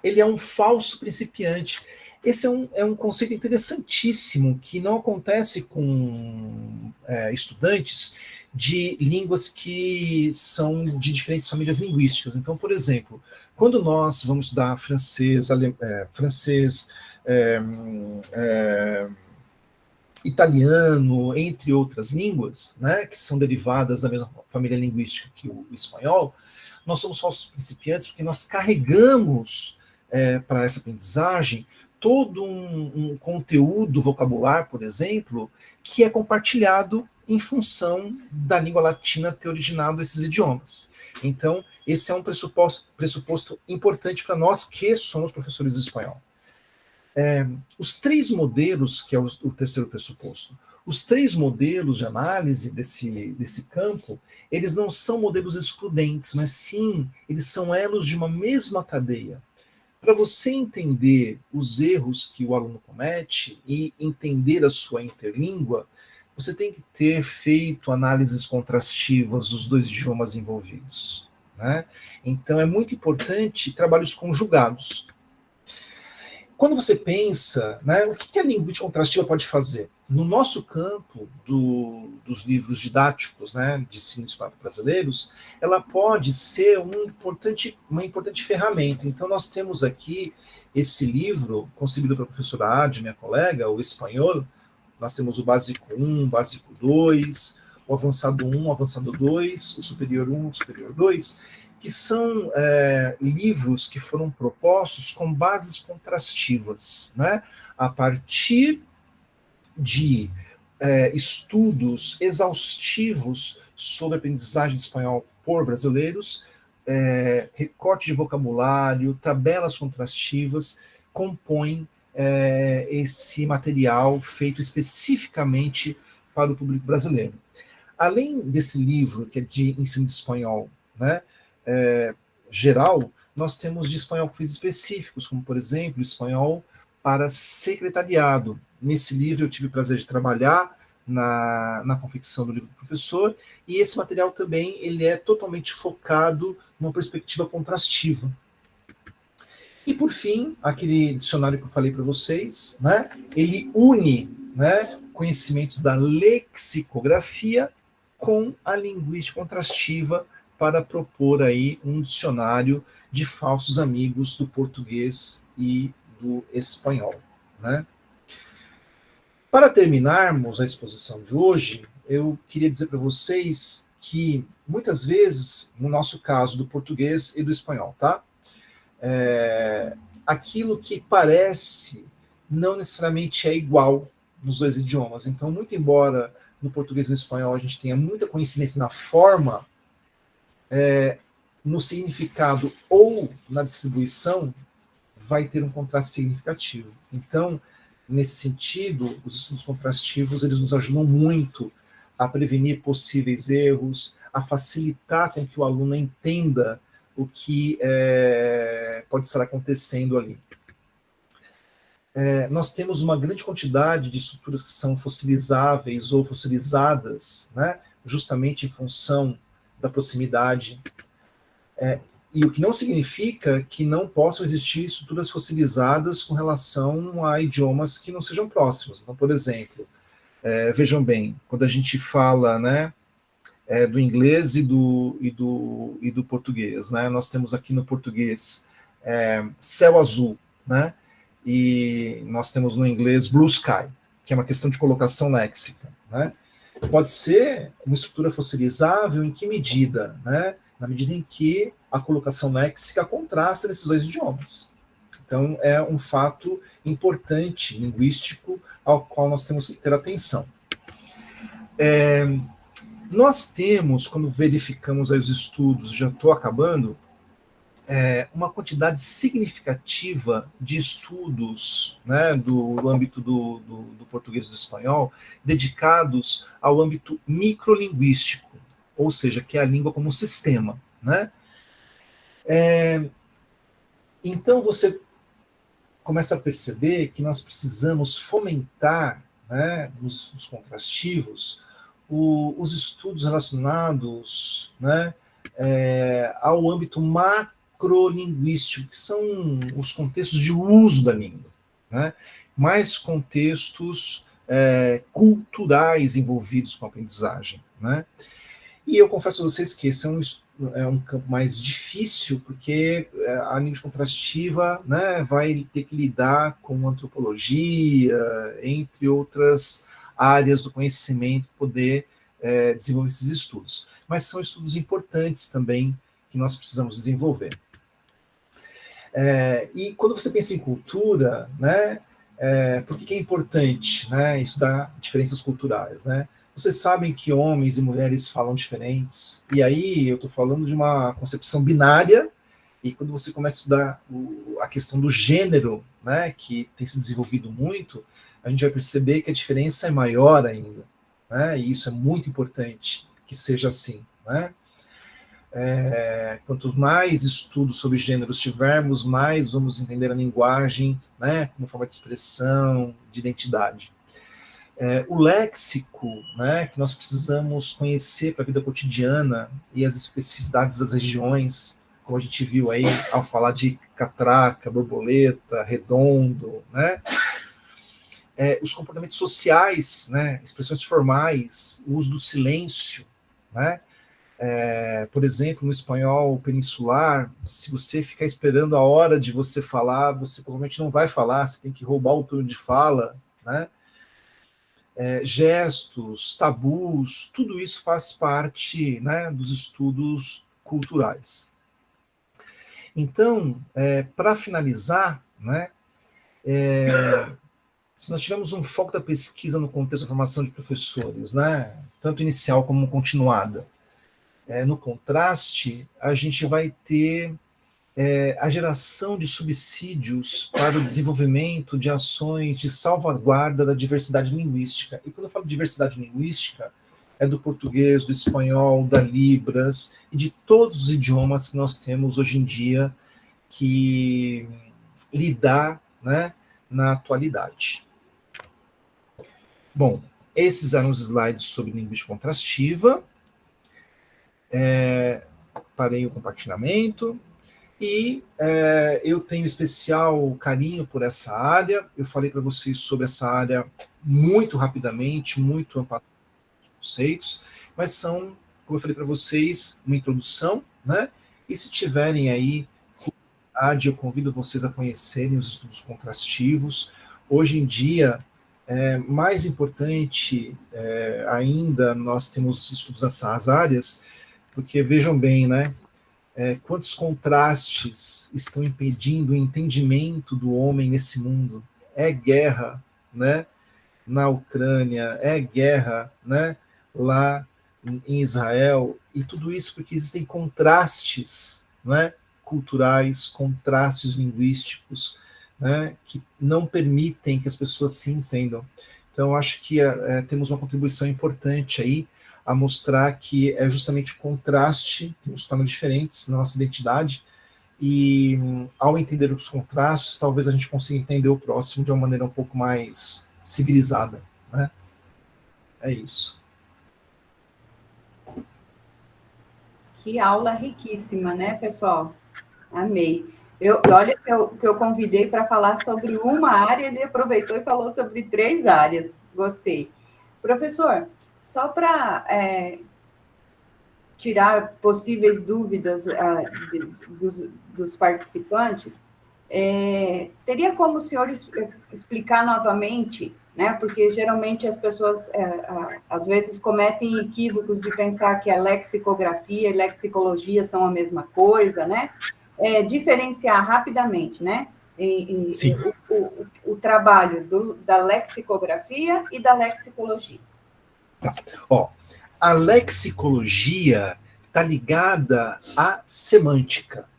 ele é um falso principiante. Esse é um conceito interessantíssimo que não acontece com estudantes de línguas que são de diferentes famílias linguísticas. Então, por exemplo, quando nós vamos estudar francês, italiano, entre outras línguas, né, que são derivadas da mesma família linguística que o espanhol, nós somos falsos principiantes porque nós carregamos para essa aprendizagem todo um conteúdo vocabular, por exemplo, que é compartilhado em função da língua latina ter originado esses idiomas. Então, esse é um pressuposto importante para nós que somos professores de espanhol. Os 3 modelos, que é o terceiro pressuposto, os 3 modelos de análise desse campo, eles não são modelos excludentes, mas sim, eles são elos de uma mesma cadeia. Para você entender os erros que o aluno comete e entender a sua interlíngua, você tem que ter feito análises contrastivas dos 2 idiomas envolvidos, né? Então, é muito importante trabalhos conjugados. Quando você pensa, né, o que a linguística contrastiva pode fazer? no nosso campo dos livros didáticos, né, de ensino para brasileiros, ela pode ser uma importante ferramenta. Então, nós temos aqui esse livro, concebido pela professora Adi, minha colega, o espanhol. Nós temos o Básico 1, Básico 2, o Avançado 1, o Avançado 2, o Superior 1, o Superior 2, que são livros que foram propostos com bases contrastivas, né, a partir de estudos exaustivos sobre aprendizagem de espanhol por brasileiros, recorte de vocabulário, tabelas contrastivas, compõem esse material feito especificamente para o público brasileiro. Além desse livro, que é de ensino de espanhol, né, geral, nós temos de espanhol quiz específicos, como, por exemplo, espanhol para secretariado. Nesse livro eu tive o prazer de trabalhar na confecção do livro do professor, e esse material também ele é totalmente focado numa perspectiva contrastiva. E, por fim, aquele dicionário que eu falei para vocês, né, ele une, né, conhecimentos da lexicografia com a linguística contrastiva para propor aí um dicionário de falsos amigos do português e do espanhol, né? Para terminarmos a exposição de hoje, eu queria dizer para vocês que, muitas vezes, no nosso caso, do português e do espanhol, tá? Aquilo que parece não necessariamente é igual nos dois idiomas. Então, muito embora no português e no espanhol a gente tenha muita coincidência na forma, no significado ou na distribuição, vai ter um contraste significativo. Então, nesse sentido, os estudos contrastivos eles nos ajudam muito a prevenir possíveis erros, a facilitar com que o aluno entenda o que pode estar acontecendo ali. Nós temos uma grande quantidade de estruturas que são fossilizáveis ou fossilizadas, né, justamente em função da proximidade, e o que não significa que não possam existir estruturas fossilizadas com relação a idiomas que não sejam próximos. Então, por exemplo, vejam bem, quando a gente fala, né, do inglês e do português, né, nós temos aqui no português céu azul, né, e nós temos no inglês blue sky, que é uma questão de colocação léxica, né. Pode ser uma estrutura fossilizável em que medida, né? Na medida em que a colocação léxica contrasta nesses dois idiomas. Então, é um fato importante, linguístico, ao qual nós temos que ter atenção. Nós temos, quando verificamos aí os estudos, já estou acabando, uma quantidade significativa de estudos, né, do âmbito do português e do espanhol, dedicados ao âmbito microlinguístico, ou seja, que é a língua como sistema, né? Então, você começa a perceber que nós precisamos fomentar, né, nos contrastivos, os estudos relacionados, né, ao âmbito macrolinguístico, que são os contextos de uso da língua, né, mais contextos culturais envolvidos com a aprendizagem, né. E eu confesso a vocês que esse é um campo mais difícil, porque a língua contrastiva, né, vai ter que lidar com antropologia, entre outras áreas do conhecimento, poder desenvolver esses estudos. Mas são estudos importantes também que nós precisamos desenvolver. E quando você pensa em cultura, né, por que é importante, né, estudar diferenças culturais, né? Vocês sabem que homens e mulheres falam diferentes, e aí eu estou falando de uma concepção binária, e quando você começa a estudar a questão do gênero, né, que tem se desenvolvido muito, a gente vai perceber que a diferença é maior ainda, né, e isso é muito importante que seja assim, né? Quanto mais estudos sobre gêneros tivermos, mais vamos entender a linguagem, né, como forma de expressão, de identidade. O léxico, né, que nós precisamos conhecer para a vida cotidiana e as especificidades das regiões, como a gente viu aí ao falar de catraca, borboleta, redondo, né? os comportamentos sociais, né, expressões formais, o uso do silêncio, né? Por exemplo, no espanhol peninsular, se você ficar esperando a hora de você falar, você provavelmente não vai falar, você tem que roubar o turno de fala, né? Gestos, tabus, tudo isso faz parte, né, dos estudos culturais. Então, para finalizar, né, se nós tivermos um foco da pesquisa no contexto da formação de professores, né, tanto inicial como continuada, no contraste, a gente vai ter a geração de subsídios para o desenvolvimento de ações de salvaguarda da diversidade linguística. E quando eu falo diversidade linguística, é do português, do espanhol, da Libras, e de todos os idiomas que nós temos hoje em dia que lidar, né, na atualidade. Bom, esses eram os slides sobre linguística contrastiva. Parei o compartilhamento. E eu tenho especial carinho por essa área. Eu falei para vocês sobre essa área muito rapidamente, muito ampassados os conceitos, mas são, como eu falei para vocês, uma introdução, né? E se tiverem aí curiosidade, eu convido vocês a conhecerem os estudos contrastivos. Hoje em dia, mais importante ainda, nós temos estudos nessas áreas, porque vejam bem, né? Quantos contrastes estão impedindo o entendimento do homem nesse mundo? É guerra, né, na Ucrânia, é guerra, né, lá em Israel, e tudo isso porque existem contrastes, né, culturais, contrastes linguísticos, né, que não permitem que as pessoas se entendam. Então, eu acho que temos uma contribuição importante aí, a mostrar que é justamente o contraste que nos torna diferentes na nossa identidade, e ao entender os contrastes, talvez a gente consiga entender o próximo de uma maneira um pouco mais civilizada, né? É isso. Que aula riquíssima, né, pessoal? Amei. Olha que eu convidei para falar sobre uma área, ele aproveitou e falou sobre 3 áreas. Gostei. Professor, só para tirar possíveis dúvidas dos participantes, teria como o senhor explicar novamente, né? Porque geralmente as pessoas às vezes cometem equívocos de pensar que a lexicografia e lexicologia são a mesma coisa, né? Diferenciar rapidamente, né? Sim. O trabalho da lexicografia e da lexicologia. Ó, a lexicologia está ligada à semântica,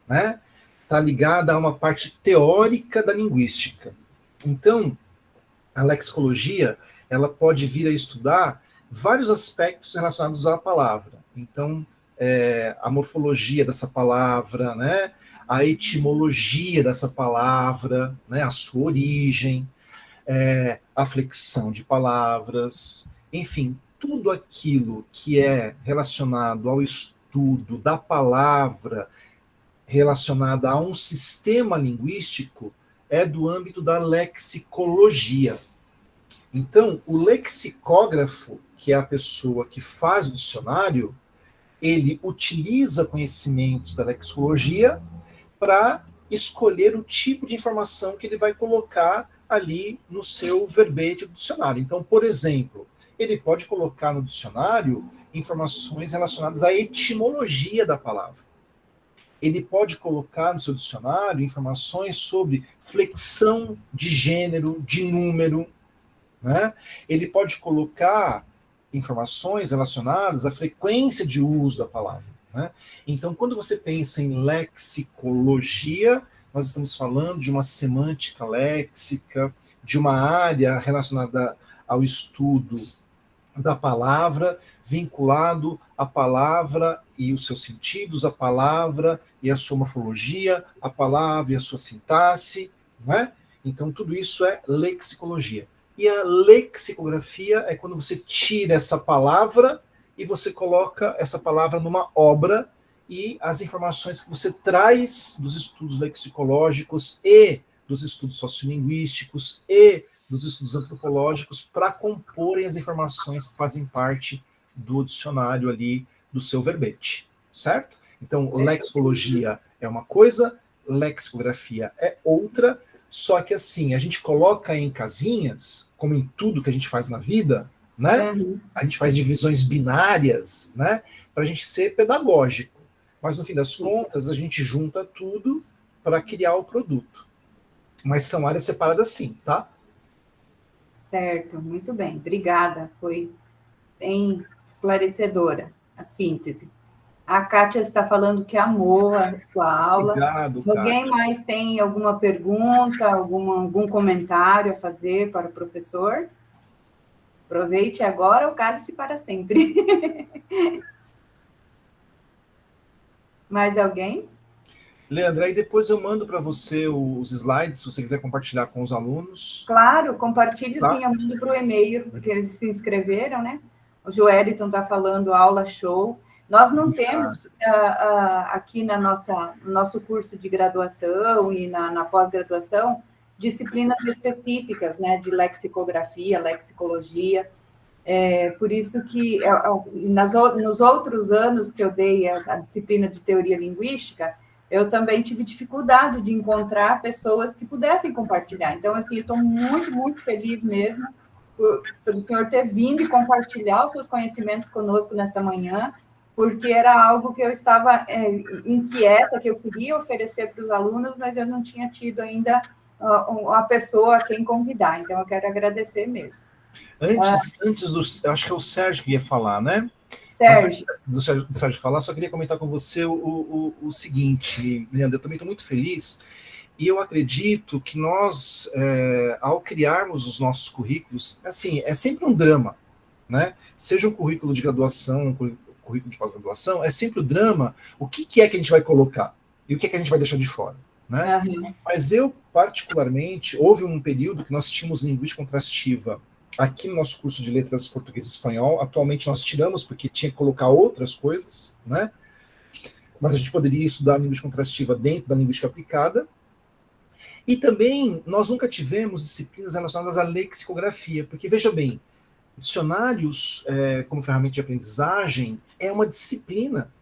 né? Está ligada a uma parte teórica da linguística. Então, a lexicologia, ela pode vir a estudar vários aspectos relacionados à palavra. Então, a morfologia dessa palavra, né? A etimologia dessa palavra, né? A sua origem, a flexão de palavras, enfim, tudo aquilo que é relacionado ao estudo da palavra, relacionada a um sistema linguístico, é do âmbito da lexicologia. Então, o lexicógrafo, que é a pessoa que faz o dicionário, ele utiliza conhecimentos da lexicologia para escolher o tipo de informação que ele vai colocar ali no seu verbete do dicionário. Então, por exemplo, ele pode colocar no dicionário informações relacionadas à etimologia da palavra. Ele pode colocar no seu dicionário informações sobre flexão de gênero, de número, né? Ele pode colocar informações relacionadas à frequência de uso da palavra, né? Então, quando você pensa em lexicologia, nós estamos falando de uma semântica léxica, de uma área relacionada ao estudo da palavra, vinculado à palavra e os seus sentidos, a palavra e a sua morfologia, a palavra e a sua sintaxe, não é? Então, tudo isso é lexicologia. E a lexicografia é quando você tira essa palavra e você coloca essa palavra numa obra, e as informações que você traz dos estudos lexicológicos e dos estudos sociolinguísticos e dos estudos antropológicos para comporem as informações que fazem parte do dicionário ali do seu verbete, certo? Então, lexicologia é uma coisa, lexicografia é outra, só que assim, a gente coloca em casinhas, como em tudo que a gente faz na vida, né? A gente faz divisões binárias, né? Para a gente ser pedagógico. Mas, no fim das contas, a gente junta tudo para criar o produto. Mas são áreas separadas sim, tá? Certo, muito bem. Obrigada. Foi bem esclarecedora a síntese. A Kátia está falando que amou a sua aula. Obrigado, Alguém mais tem alguma pergunta, algum comentário a fazer para o professor? Aproveite agora ou cale-se para sempre. Mais alguém? Leandra, aí depois eu mando para você os slides, se você quiser compartilhar com os alunos. Claro, compartilhe Tá. sim, eu mando para o e-mail, porque eles se inscreveram, né? O Joeliton está falando aula show. Nós não temos aqui no nosso curso de graduação e na pós-graduação disciplinas específicas, né, de lexicografia, lexicologia. Por isso que nos outros anos que eu dei a disciplina de teoria linguística, eu também tive dificuldade de encontrar pessoas que pudessem compartilhar. Então, assim, eu estou muito, muito feliz mesmo pelo senhor ter vindo e compartilhar os seus conhecimentos conosco nesta manhã, porque era algo que eu estava inquieta, que eu queria oferecer para os alunos, mas eu não tinha tido ainda uma pessoa a quem convidar. Então, eu quero agradecer mesmo. Antes acho que é o Sérgio que ia falar, né? Sérgio. Do Sérgio falar, só queria comentar com você o seguinte, Leandro, eu também estou muito feliz, e eu acredito que nós, ao criarmos os nossos currículos, assim, é sempre um drama, né? Seja um currículo de graduação, um currículo de pós-graduação, é sempre o drama, o que é que a gente vai colocar, e o que é que a gente vai deixar de fora, né? Mas eu, particularmente, houve um período que nós tínhamos linguística contrastiva aqui no nosso curso de letras português e espanhol. Atualmente nós tiramos porque tinha que colocar outras coisas, né? Mas a gente poderia estudar a linguística contrastiva dentro da linguística aplicada. E também nós nunca tivemos disciplinas relacionadas à lexicografia, porque veja bem, dicionários como ferramenta de aprendizagem é uma disciplina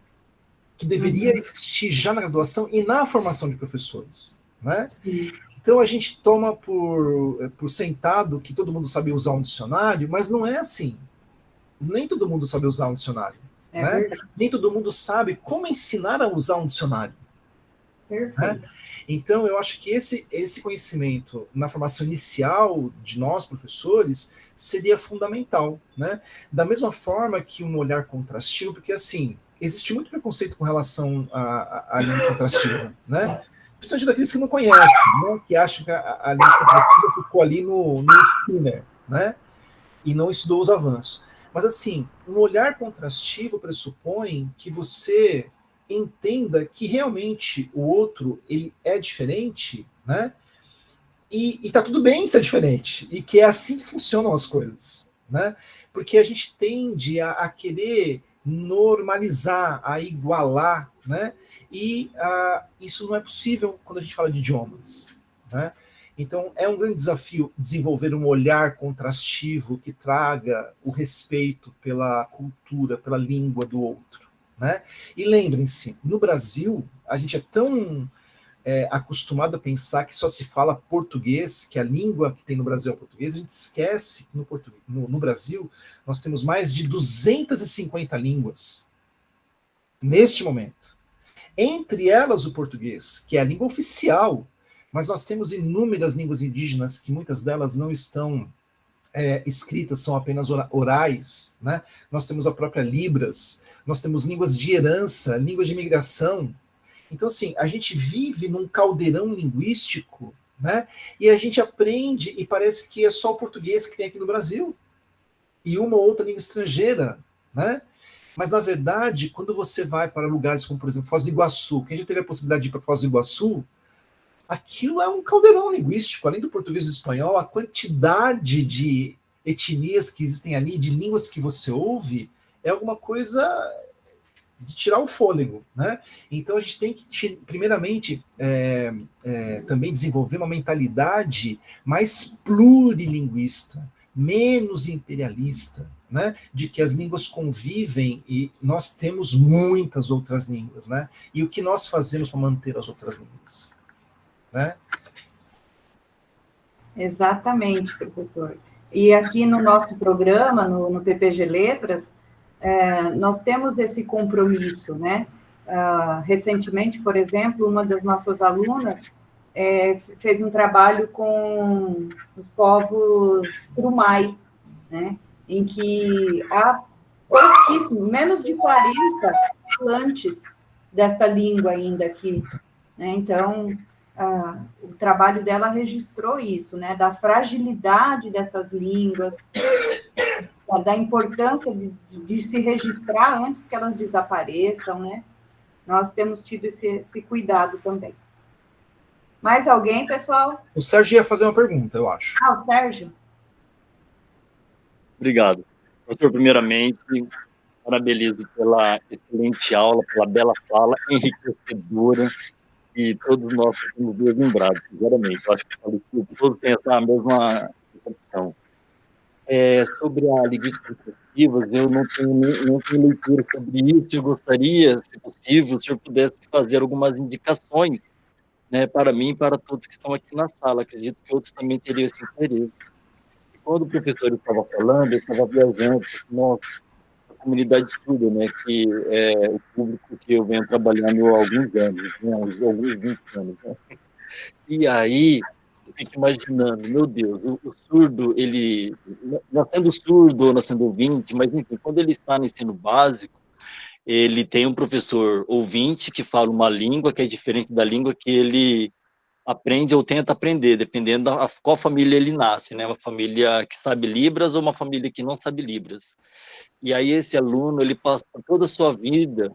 que deveria existir já na graduação e na formação de professores, né? Sim. Então, a gente toma por sentado que todo mundo sabe usar um dicionário, mas não é assim. Nem todo mundo sabe usar um dicionário. Né? Nem todo mundo sabe como ensinar a usar um dicionário. Né? Então, eu acho que esse conhecimento na formação inicial de nós, professores, seria fundamental. Né? Da mesma forma que um olhar contrastivo, porque, assim, existe muito preconceito com relação à língua contrastiva, né? Principalmente daqueles que não conhecem, né? Que acham que a língua contrastiva ficou ali no Skinner, né? E não estudou os avanços. Mas, assim, um olhar contrastivo pressupõe que você entenda que realmente o outro ele é diferente, né? E tá tudo bem ser diferente, e que é assim que funcionam as coisas, né? Porque a gente tende a querer normalizar, a igualar, né? E isso não é possível quando a gente fala de idiomas, né? Então, é um grande desafio desenvolver um olhar contrastivo que traga o respeito pela cultura, pela língua do outro, né? E lembrem-se, no Brasil, a gente é tão acostumado a pensar que só se fala português, que a língua que tem no Brasil é o português, a gente esquece que no Brasil nós temos mais de 250 línguas neste momento. Entre elas o português, que é a língua oficial, mas nós temos inúmeras línguas indígenas que muitas delas não estão escritas, são apenas orais, né? Nós temos a própria Libras, nós temos línguas de herança, línguas de imigração. Então, assim, a gente vive num caldeirão linguístico, né? E a gente aprende e parece que é só o português que tem aqui no Brasil e uma ou outra língua estrangeira, né? Mas, na verdade, quando você vai para lugares como, por exemplo, Foz do Iguaçu, quem já teve a possibilidade de ir para Foz do Iguaçu, aquilo é um caldeirão linguístico. Além do português e do espanhol, a quantidade de etnias que existem ali, de línguas que você ouve, é alguma coisa de tirar o fôlego, né? Então a gente tem que, primeiramente, também desenvolver uma mentalidade mais plurilinguista, menos imperialista, né? De que as línguas convivem e nós temos muitas outras línguas, né? E o que nós fazemos para manter as outras línguas, né? Exatamente, professor. E aqui no nosso programa, no PPG Letras, nós temos esse compromisso, né? Recentemente, por exemplo, uma das nossas alunas fez um trabalho com os povos Kurumai, né? Em que há pouquíssimo, menos de 40 falantes desta língua ainda aqui, né? Então, o trabalho dela registrou isso, né? Da fragilidade dessas línguas, da importância de se registrar antes que elas desapareçam, né? Nós temos tido esse cuidado também. Mais alguém, pessoal? O Sérgio ia fazer uma pergunta, eu acho. O Sérgio? Obrigado. Professor, primeiramente, parabenizo pela excelente aula, pela bela fala, enriquecedora, e todos nós temos lembrados, sinceramente. Eu acho que todos têm essa mesma concepção. Sobre a linguística expressivas, eu não tenho leitura sobre isso. Eu gostaria, se possível, se o senhor pudesse fazer algumas indicações, né, para mim e para todos que estão aqui na sala. Acredito que outros também teriam esse interesse. E quando o professor estava falando, eu estava viajando, nossa, a comunidade de estudo, né, que é o público que eu venho trabalhando há alguns anos, né, alguns 20 anos. Né? E aí, eu fico imaginando, meu Deus, o surdo, ele, nascendo surdo ou nascendo ouvinte, mas enfim, quando ele está no ensino básico, ele tem um professor ouvinte que fala uma língua que é diferente da língua que ele aprende ou tenta aprender, dependendo da qual família ele nasce, né? Uma família que sabe Libras ou uma família que não sabe Libras. E aí esse aluno, ele passa toda a sua vida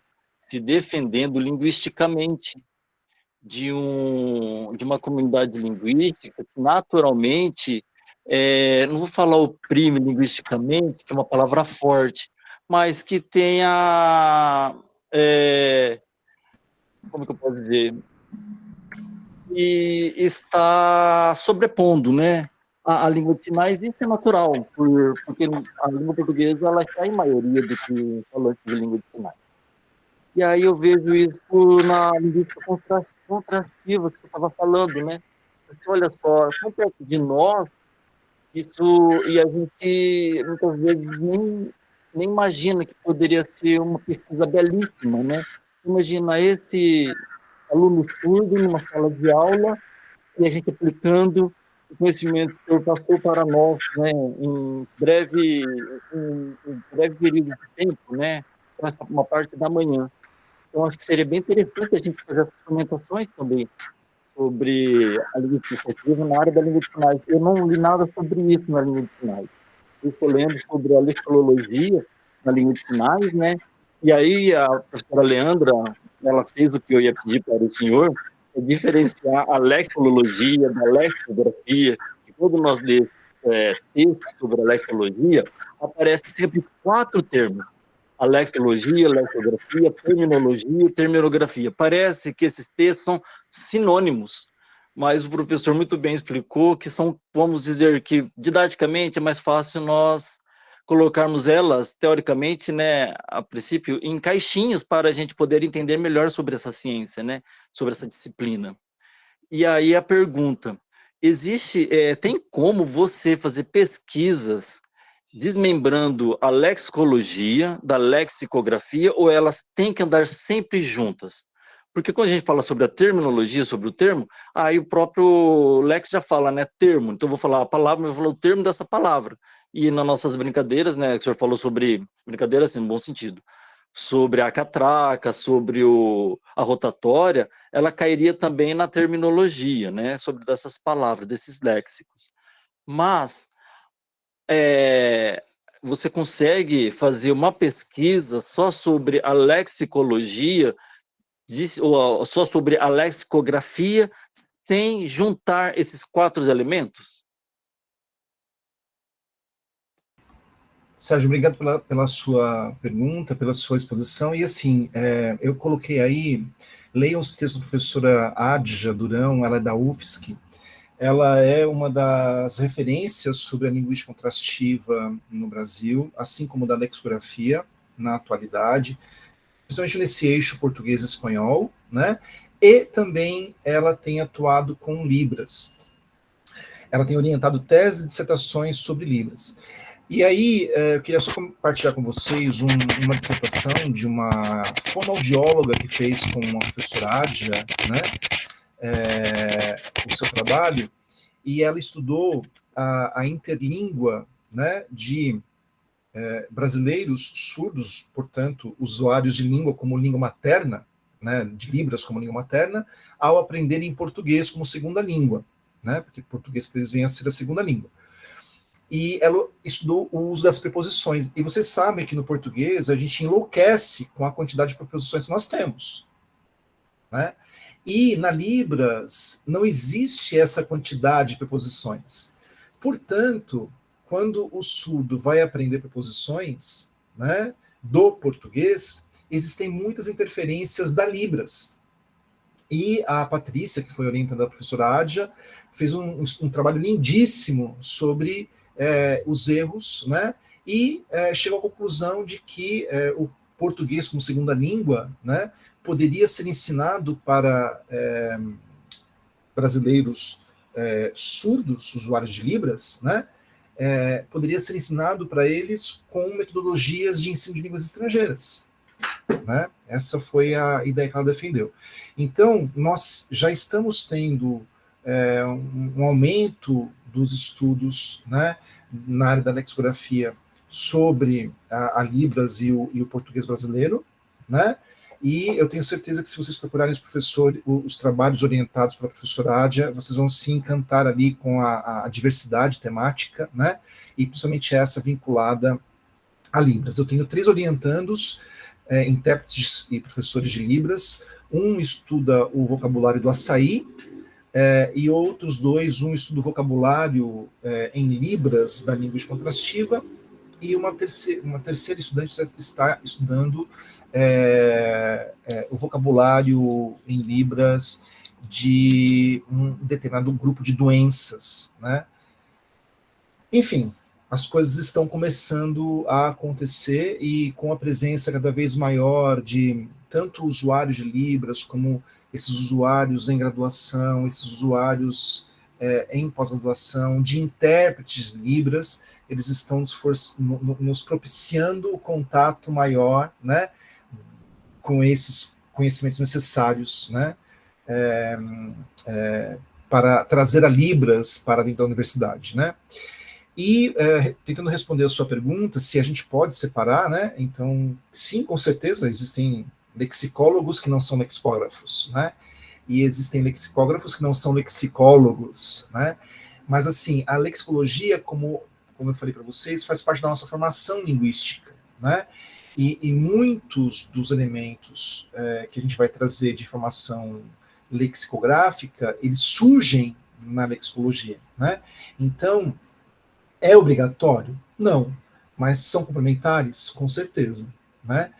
se defendendo linguisticamente de uma comunidade linguística que naturalmente, não vou falar oprime linguisticamente, que é uma palavra forte, mas que tenha, como que eu posso dizer, e está sobrepondo, né, a língua de sinais. Isso é natural, porque a língua portuguesa ela está em maioria do que falantes de língua de sinais. E aí eu vejo isso na linguística contrastiva que você estava falando, né? Porque, olha só, tão perto de nós, isso, e a gente muitas vezes nem imagina que poderia ser uma pesquisa belíssima, né? Imagina esse aluno surdo numa sala de aula e a gente aplicando o conhecimento que o senhor passou para nós, né? Em breve período de tempo, né? Uma parte da manhã. Então, acho que seria bem interessante a gente fazer essas comentações também sobre a língua expressiva na área da língua de sinais. Eu não li nada sobre isso na língua de sinais. Eu estou lendo sobre a lexicologia na língua de sinais, né? E aí a professora Leandra, ela fez o que eu ia pedir para o senhor, é diferenciar a lexicologia da lexicografia. E quando nós lemos textos sobre a lexicologia, aparece sempre 4 termos: a lexicologia, lexicografia, terminologia e terminografia. Parece que esses textos são sinônimos, mas o professor muito bem explicou que são, vamos dizer que didaticamente é mais fácil nós colocarmos elas, teoricamente, né, a princípio, em caixinhas para a gente poder entender melhor sobre essa ciência, né, sobre essa disciplina. E aí a pergunta, tem como você fazer pesquisas desmembrando a lexicologia da lexicografia, ou elas têm que andar sempre juntas? Porque quando a gente fala sobre a terminologia, sobre o termo, aí o próprio Lex já fala, né, termo. Então eu vou falar a palavra, mas eu vou falar o termo dessa palavra. E nas nossas brincadeiras, né, que o senhor falou sobre, brincadeira assim, no bom sentido, sobre a catraca, sobre a rotatória, ela cairia também na terminologia, né, sobre dessas palavras, desses léxicos. Mas você consegue fazer uma pesquisa só sobre a lexicologia, ou só sobre a lexicografia, sem juntar esses 4 elementos? Sérgio, obrigado pela sua pergunta, pela sua exposição. E assim, eu coloquei aí, leiam os textos da professora Adja Durão, ela é da UFSC. Ela é uma das referências sobre a linguística contrastiva no Brasil, assim como da lexicografia na atualidade, principalmente nesse eixo português e espanhol, né? E também ela tem atuado com Libras. Ela tem orientado teses e dissertações sobre Libras. E aí, eu queria só compartilhar com vocês uma dissertação de uma fonoaudióloga que fez com a professora Adja, né, o seu trabalho, e ela estudou a interlíngua, né, de brasileiros surdos, portanto, usuários de língua como língua materna, né, de Libras como língua materna, ao aprenderem português como segunda língua, né, porque português para eles vem a ser a segunda língua. E ela estudou o uso das preposições. E vocês sabem que no português a gente enlouquece com a quantidade de preposições que nós temos, né? E na Libras não existe essa quantidade de preposições. Portanto, quando o surdo vai aprender preposições, né, do português, existem muitas interferências da Libras. E a Patrícia, que foi orientada da professora Adja, fez um trabalho lindíssimo sobre os erros, né, e chegou à conclusão de que o português como segunda língua, né, poderia ser ensinado para brasileiros surdos, usuários de Libras, né, poderia ser ensinado para eles com metodologias de ensino de línguas estrangeiras, né? Essa foi a ideia que ela defendeu. Então, nós já estamos tendo um aumento dos estudos, né, na área da lexicografia sobre a Libras e o português brasileiro, né? E eu tenho certeza que se vocês procurarem os trabalhos orientados pela professora Adja, vocês vão se encantar ali com a diversidade temática, né? E principalmente essa vinculada a Libras. Eu tenho 3 orientandos, intérpretes e professores de Libras. Um estuda o vocabulário do açaí, e outros 2, um estuda o vocabulário em Libras da linguística contrastiva, e uma terceira estudante está estudando o vocabulário em Libras de um determinado grupo de doenças, né? Enfim, as coisas estão começando a acontecer, e com a presença cada vez maior de tanto usuários de Libras como esses usuários em graduação, esses usuários em pós-graduação, de intérpretes de Libras, eles estão nos propiciando o contato maior, né, com esses conhecimentos necessários, né, para trazer a Libras para dentro da universidade, né. E, tentando responder a sua pergunta, se a gente pode separar, né, então, sim, com certeza, existem lexicólogos que não são lexicógrafos, né? E existem lexicógrafos que não são lexicólogos, né? Mas, assim, a lexicologia, como eu falei para vocês, faz parte da nossa formação linguística, né? E muitos dos elementos que a gente vai trazer de formação lexicográfica, eles surgem na lexicologia, né? Então, é obrigatório? Não. Mas são complementares? Com certeza, né?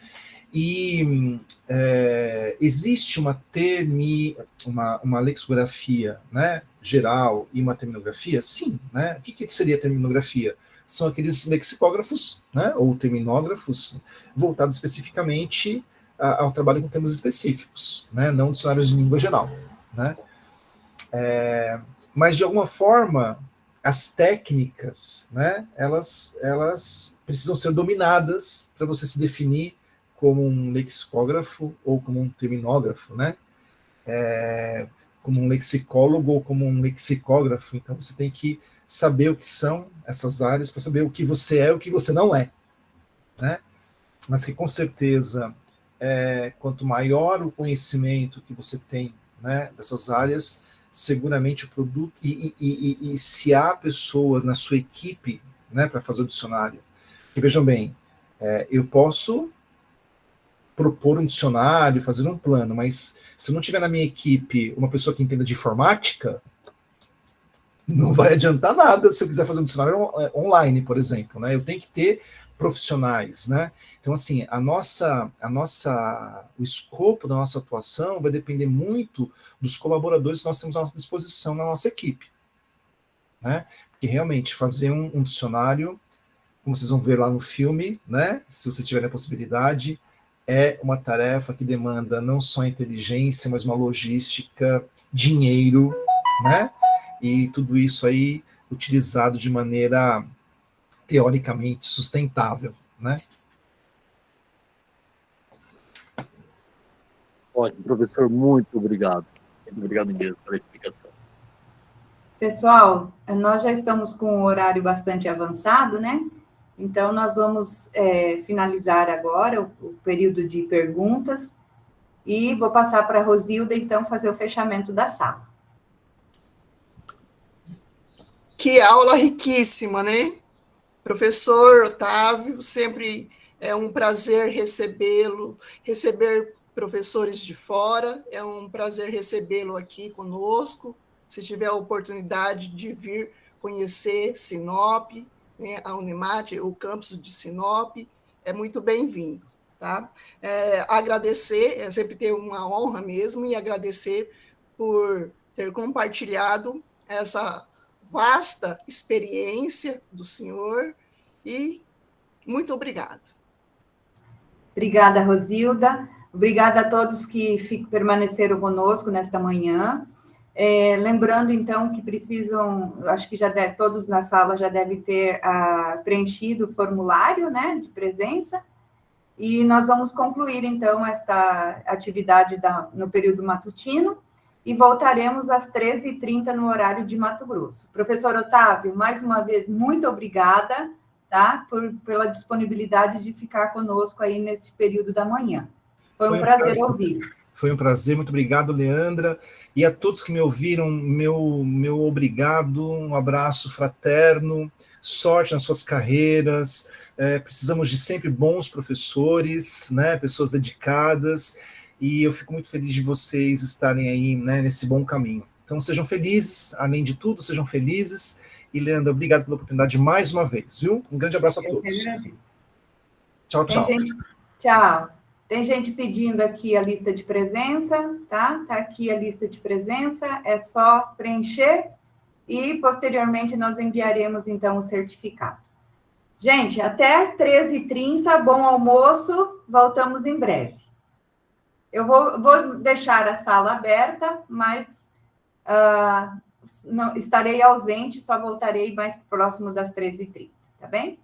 E existe uma lexicografia, né, geral e uma terminografia? Sim, né? O que seria terminografia? São aqueles lexicógrafos, né, ou terminógrafos voltados especificamente ao trabalho com termos específicos, né, não dicionários de língua geral, né? Mas de alguma forma as técnicas, né, elas precisam ser dominadas para você se definir como um lexicógrafo ou como um terminógrafo, né? Como um lexicólogo ou como um lexicógrafo. Então, você tem que saber o que são essas áreas para saber o que você é e o que você não é, né? Mas que, com certeza, quanto maior o conhecimento que você tem, né, dessas áreas, seguramente o produto... E se há pessoas na sua equipe, né, para fazer o dicionário, que, vejam bem, eu posso propor um dicionário, fazer um plano, mas se eu não tiver na minha equipe uma pessoa que entenda de informática, não vai adiantar nada se eu quiser fazer um dicionário online, por exemplo, né? Eu tenho que ter profissionais, né? Então, assim, o escopo da nossa atuação vai depender muito dos colaboradores que nós temos à nossa disposição na nossa equipe, né? Porque realmente fazer um dicionário, como vocês vão ver lá no filme, né? Se você tiver a possibilidade, é uma tarefa que demanda não só inteligência, mas uma logística, dinheiro, né? E tudo isso aí utilizado de maneira teoricamente sustentável, né? Ótimo, professor, muito obrigado. Muito obrigado mesmo pela explicação. Pessoal, nós já estamos com um horário bastante avançado, né? Então, nós vamos finalizar agora o período de perguntas e vou passar para a Rosilda, então, fazer o fechamento da sala. Que aula riquíssima, né? Professor Otávio, sempre é um prazer recebê-lo, receber professores de fora, é um prazer recebê-lo aqui conosco. Se tiver a oportunidade de vir conhecer Sinop, né, a Unimat, o campus de Sinop, é muito bem-vindo. Tá? Agradecer, é sempre ter uma honra mesmo, e agradecer por ter compartilhado essa vasta experiência do senhor, e muito obrigada. Obrigada, Rosilda. Obrigada a todos que permaneceram conosco nesta manhã. Lembrando, então, que precisam, acho que todos na sala já devem ter preenchido o formulário, né, de presença, e nós vamos concluir, então, esta atividade no período matutino, e voltaremos às 13h30 no horário de Mato Grosso. Professor Otávio, mais uma vez, muito obrigada, tá, pela disponibilidade de ficar conosco aí nesse período da manhã. Foi um prazer ouvir. Foi um prazer, muito obrigado, Leandra, e a todos que me ouviram, meu obrigado, um abraço fraterno, sorte nas suas carreiras, precisamos de sempre bons professores, né, pessoas dedicadas, e eu fico muito feliz de vocês estarem aí, né, nesse bom caminho. Então, sejam felizes, além de tudo, sejam felizes, e, Leandra, obrigado pela oportunidade mais uma vez, viu? Um grande abraço a todos. Tchau, tchau. Tchau. Tem gente pedindo aqui a lista de presença, tá? Tá aqui a lista de presença, é só preencher e, posteriormente, nós enviaremos, então, o certificado. Gente, até 13h30, bom almoço, voltamos em breve. Eu vou deixar a sala aberta, mas não, estarei ausente, só voltarei mais próximo das 13h30, tá bem?